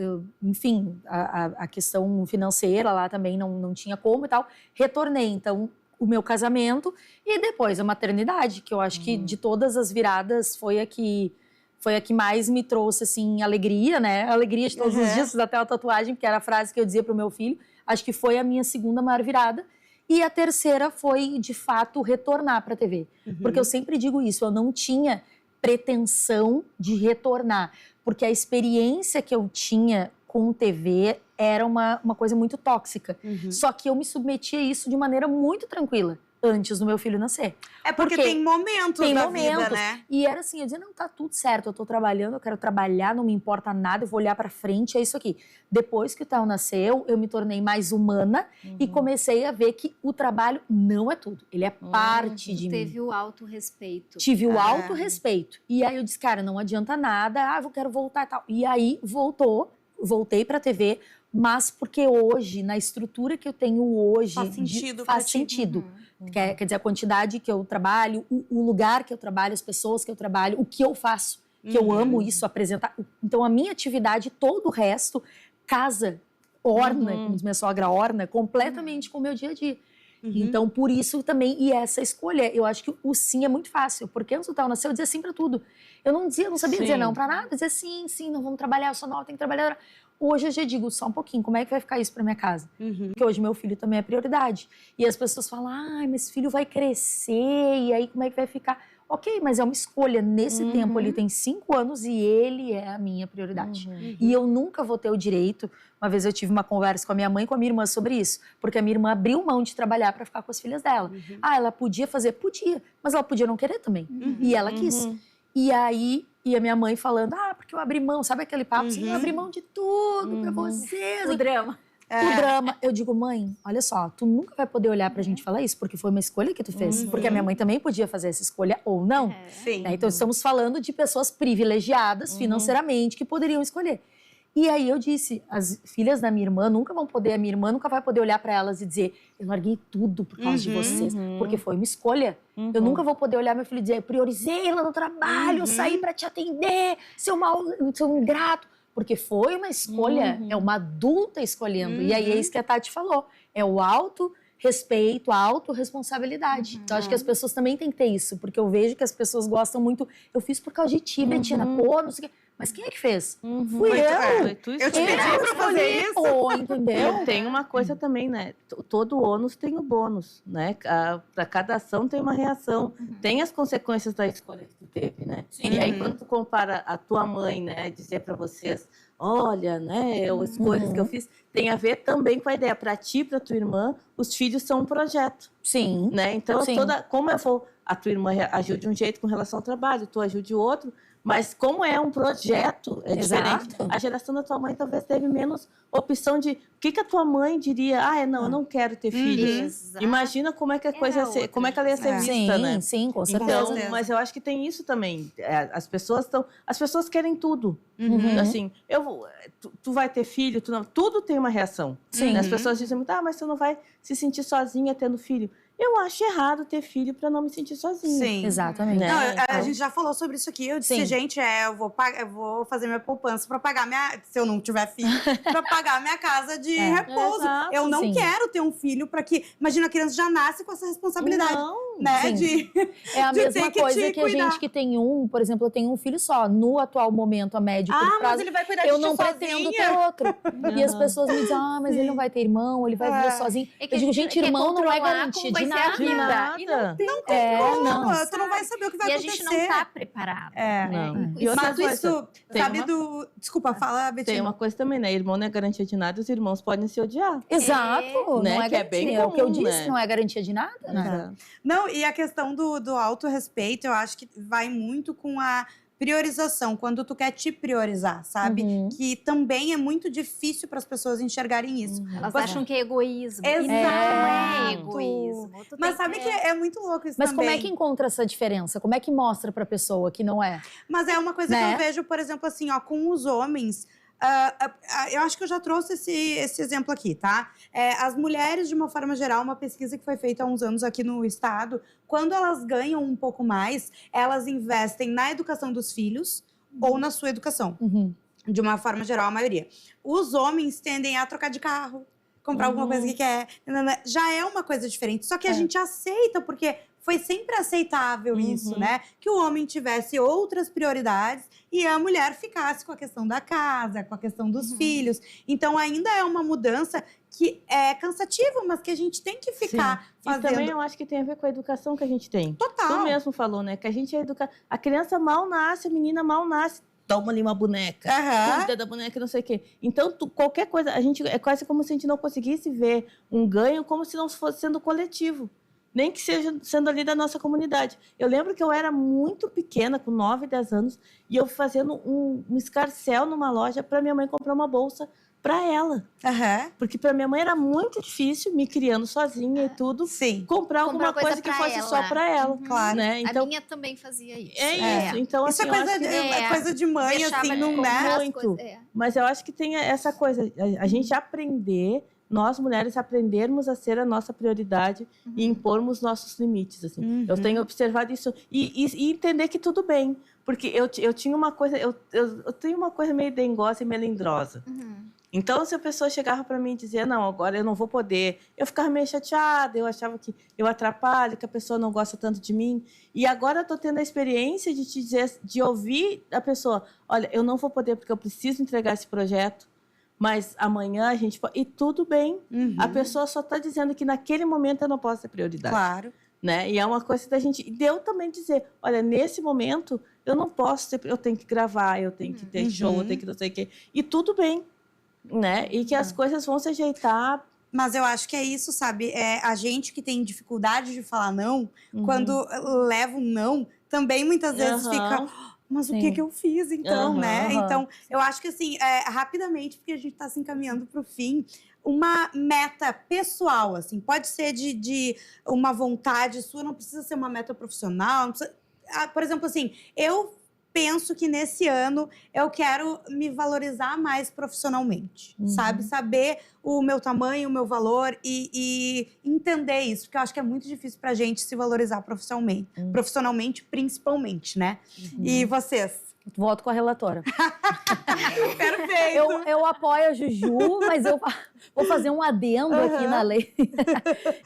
enfim, a questão financeira lá também não tinha como e tal. Retornei, então, o meu casamento e depois a maternidade, que eu acho que de todas as viradas foi a que mais me trouxe, assim, alegria, né? Alegria de todos os dias, até a tatuagem, que era a frase que eu dizia pro meu filho. Acho que foi a minha segunda maior virada. E a terceira foi, de fato, retornar para a TV. Porque eu sempre digo isso, eu não tinha pretensão de retornar. Porque a experiência que eu tinha com TV era uma coisa muito tóxica. Só que eu me submetia a isso de maneira muito tranquila. Antes do meu filho nascer. É porque tem momentos da vida, né? E era assim, eu dizia, não, tá tudo certo, eu tô trabalhando, eu quero trabalhar, não me importa nada, eu vou olhar pra frente, é isso aqui. Depois que o Theo nasceu, eu me tornei mais humana e comecei a ver que o trabalho não é tudo, ele é parte de mim. Teve o autorrespeito. Tive o autorrespeito. E aí eu disse, cara, não adianta nada, eu quero voltar e tal. E aí voltei pra TV, mas porque hoje, na estrutura que eu tenho hoje... Faz sentido. Faz sentido. Quer dizer, a quantidade que eu trabalho, o lugar que eu trabalho, as pessoas que eu trabalho, o que eu faço, que eu amo isso, apresentar. Então, a minha atividade, todo o resto, casa, orna, como diz minha sogra, orna, completamente com o meu dia a dia. Então, por isso também, e essa escolha, eu acho que o sim é muito fácil, porque antes do Theo nascer, eu dizia sim pra tudo. Eu não sabia dizer não pra nada, eu dizia sim, não vamos trabalhar, eu sou nova, tenho que trabalhar. Hoje eu já digo só um pouquinho, como é que vai ficar isso pra minha casa? Porque hoje meu filho também é prioridade. E as pessoas falam, mas filho vai crescer, e aí como é que vai ficar? Ok, mas é uma escolha. Nesse tempo, ele tem 5 anos e ele é a minha prioridade. E eu nunca vou ter o direito. Uma vez eu tive uma conversa com a minha mãe e com a minha irmã sobre isso. Porque a minha irmã abriu mão de trabalhar para ficar com as filhas dela. Ela podia fazer? Podia. Mas ela podia não querer também. E ela quis. E aí, a minha mãe falando, porque eu abri mão. Sabe aquele papo? Assim, eu abri mão de tudo pra vocês. O drama. O drama. Eu digo, mãe, olha só, tu nunca vai poder olhar pra gente falar isso, porque foi uma escolha que tu fez. Porque a minha mãe também podia fazer essa escolha ou não. Sim. Né? Então, estamos falando de pessoas privilegiadas financeiramente que poderiam escolher. E aí eu disse, as filhas da minha irmã nunca vão poder, a minha irmã nunca vai poder olhar pra elas e dizer, eu larguei tudo por causa de vocês, porque foi uma escolha. Eu nunca vou poder olhar meu filho e dizer, eu priorizei ela no trabalho, eu saí pra te atender, seu ingrato. Porque foi uma escolha, é uma adulta escolhendo. E aí é isso que a Tati falou, é o autorrespeito, a autorresponsabilidade. Então acho que as pessoas também têm que ter isso, porque eu vejo que as pessoas gostam muito, eu fiz por causa de ti, Betina, pô, não sei o quê. Mas quem é que fez? Fui eu. Eu te pedi pra fazer isso. Entendeu? Tem uma coisa também, né? Todo ônus tem o bônus, né? Para cada ação tem uma reação. Tem as consequências da escolha que tu teve, né? E aí, quando tu compara a tua mãe, né? Dizer para vocês, olha, né? As escolhas que eu fiz, tem a ver também com a ideia. Para ti, para tua irmã, os filhos são um projeto. Sim. Né? Então, Sim. como eu vou... A tua irmã agiu de um jeito com relação ao trabalho, tu agiu de outro... Mas como é um projeto, é diferente. A geração da tua mãe talvez teve menos opção de... O que a tua mãe diria? Eu não quero ter filhos. Imagina como é que a coisa ia ser, como é que ela ia ser vista, né? Sim, com certeza. Então, mas eu acho que tem isso também. As pessoas querem tudo. Assim, tu vai ter filho, tu não, tudo tem uma reação. Sim. As pessoas dizem muito, mas tu não vai se sentir sozinha tendo filho. Eu acho errado ter filho para não me sentir sozinha. Sim. Exatamente. Não, a gente já falou sobre isso aqui. Eu disse, gente, eu vou fazer minha poupança para pagar se eu não tiver filho, para pagar minha casa de repouso. Exato, eu não quero ter um filho para que... Imagina, a criança já nasce com essa responsabilidade. Não, né? É a de mesma ter coisa te que a gente que tem por exemplo, eu tenho um filho só. No atual momento, a médio prazo, mas ele vai cuidar de eu ti não sozinha. pretendo ter outro. E as pessoas me dizem, mas ele não vai ter irmão, ele vai viver sozinho. Eu digo, gente, irmão não é garantia de nada. De nada. E não tem Não tem como. não. Tu não vai saber o que vai acontecer. E a gente não tá preparado. Não. E outra Mas isso, tem sabe uma- do... Desculpa, fala, Betina. Tem uma coisa também, né? Irmão não é garantia de nada, os irmãos podem se odiar. Exato. Né? Não é Que é garantia. bem É o que eu comum, disse, né? não é garantia de nada. Né? Exato. Não, e a questão do autorrespeito, eu acho que vai muito com a priorização, quando tu quer te priorizar, sabe? Que também é muito difícil para as pessoas enxergarem isso. Elas acham que é egoísmo. Exato. E não é egoísmo. Tu Mas tem sabe que é muito louco isso Mas também. como é que encontra essa diferença? Como é que mostra pra pessoa que não é? Mas é uma coisa Né? que eu vejo, por exemplo, assim, ó, com os homens. Eu acho que eu já trouxe esse exemplo aqui, tá? As mulheres, de uma forma geral, uma pesquisa que foi feita há uns anos aqui no estado, quando elas ganham um pouco mais, elas investem na educação dos filhos ou na sua educação. De uma forma geral, a maioria. Os homens tendem a trocar de carro, comprar alguma coisa que quer. Já é uma coisa diferente. Só que a gente aceita, porque foi sempre aceitável isso, né? Que o homem tivesse outras prioridades e a mulher ficasse com a questão da casa, com a questão dos filhos. Então, ainda é uma mudança que é cansativa, mas que a gente tem que ficar E fazendo. também eu acho que tem a ver com a educação que a gente tem. Total. Tu mesmo falou, né? Que a gente é educado. A criança mal nasce, a menina mal nasce. Toma ali uma boneca. Cuida da boneca, não sei o quê. Então, qualquer coisa, a gente é quase como se a gente não conseguisse ver um ganho como se não fosse sendo coletivo. Nem que seja sendo ali da nossa comunidade. Eu lembro que eu era muito pequena, com 9, 10 anos, e eu fazendo um escarcéu numa loja para minha mãe comprar uma bolsa para ela. Porque para minha mãe era muito difícil, me criando sozinha e tudo, Sim. comprar alguma coisa que fosse só para ela. Claro. Né? Então, A minha também fazia isso. é isso. Então, Isso assim, é eu coisa, acho que... é coisa de mãe, Deixava assim, de não comprar é? as Muito. coisas. Mas eu acho que tem essa coisa, a gente aprender, nós mulheres aprendermos a ser a nossa prioridade e impormos nossos limites, assim. Eu tenho observado isso e entender que tudo bem, porque eu tinha uma coisa, eu tenho uma coisa meio dengosa e melindrosa. Então, se a pessoa chegava para mim e dizia, não, agora eu não vou poder, eu ficava meio chateada, eu achava que eu atrapalho, que a pessoa não gosta tanto de mim. E agora eu estou tendo a experiência de te dizer, de ouvir a pessoa, olha, eu não vou poder porque eu preciso entregar esse projeto, mas amanhã a gente pode... E tudo bem, a pessoa só está dizendo que naquele momento eu não posso ter prioridade. Claro. né? E é uma coisa da gente... E eu também dizer, olha, nesse momento, eu não posso ter... Eu tenho que gravar, eu tenho que ter show, eu tenho que não sei o quê. E tudo bem, né? E que as coisas vão se ajeitar. Mas eu acho que é isso, sabe? É a gente que tem dificuldade de falar não, quando leva um não, também muitas vezes fica... Mas o que eu fiz, então, né? Então, eu acho que, assim, rapidamente, porque a gente está se encaminhando para o fim, uma meta pessoal, assim, pode ser de uma vontade sua, não precisa ser uma meta profissional. Não precisa... Por exemplo, assim, eu penso que nesse ano eu quero me valorizar mais profissionalmente, sabe? Saber o meu tamanho, o meu valor e entender isso, porque eu acho que é muito difícil pra gente se valorizar profissionalmente principalmente, né? E vocês? Voto com a relatora. Perfeito! Eu apoio a Juju, mas eu vou fazer um adendo aqui na lei.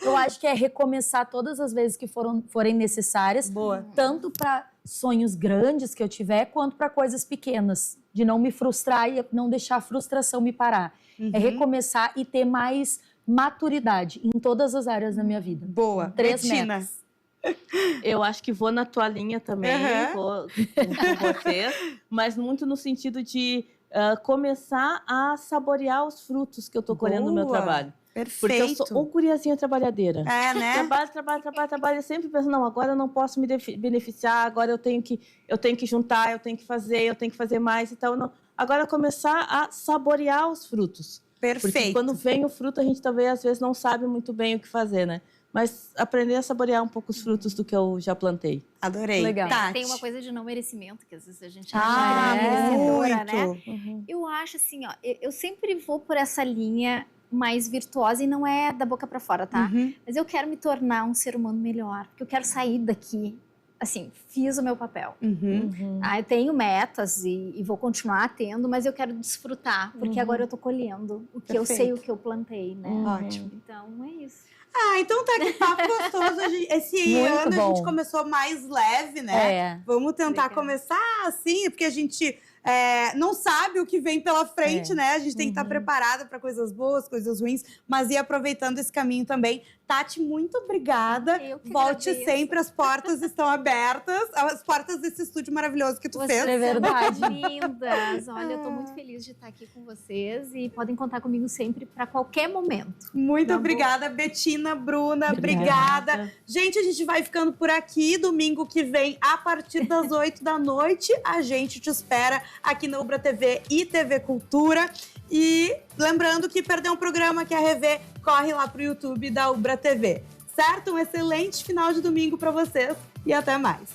Eu acho que é recomeçar todas as vezes que forem necessárias. Boa. Tanto para sonhos grandes que eu tiver, quanto para coisas pequenas. De não me frustrar e não deixar a frustração me parar. É recomeçar e ter mais maturidade em todas as áreas da minha vida. Boa. 3 Betina. metas. Eu acho que vou na tua linha também, vou com você, mas muito no sentido de começar a saborear os frutos que eu tô colhendo no meu trabalho. Perfeito. Porque eu sou guriazinha trabalhadeira. É, né? Trabalho. Eu sempre penso, não, agora eu não posso me beneficiar, agora eu tenho que juntar, eu tenho que fazer mais. Então, não. Agora começar a saborear os frutos. Perfeito. Porque quando vem o fruto, a gente talvez, às vezes, não sabe muito bem o que fazer, né? Mas aprender a saborear um pouco os frutos do que eu já plantei. Adorei. Legal. Tati. Tem uma coisa de não merecimento, que às vezes a gente Ah, acha merecedora, né? muito. Eu acho assim, ó, eu sempre vou por essa linha mais virtuosa e não é da boca pra fora, tá? Mas eu quero me tornar um ser humano melhor, porque eu quero sair daqui, assim, fiz o meu papel. Eu tenho metas e vou continuar tendo, mas eu quero desfrutar, porque agora eu tô colhendo o que eu sei, o que eu plantei, né? Ótimo. Então, é isso. Então tá, que papo gostoso. Esse Muito ano bom. a gente começou mais leve, né? Vamos tentar Legal. começar assim, porque a gente não sabe o que vem pela frente, né? A gente tem que estar preparada para coisas boas, coisas ruins, mas ir aproveitando esse caminho também. Tati, muito obrigada. Eu que Volte agradeço. sempre, as portas estão abertas. As portas desse estúdio maravilhoso que tu fez. É verdade. Lindas! Olha, eu tô muito feliz de estar aqui com vocês e podem contar comigo sempre para qualquer momento. Muito Tá obrigada, Betina, Bruna, obrigada. Gente, a gente vai ficando por aqui. Domingo que vem, a partir das 8 da noite, a gente te espera aqui na Ubra TV e TV Cultura. E lembrando que perder um programa, quer rever, corre lá pro YouTube da Ubra TV. Certo? Um excelente final de domingo para vocês e até mais.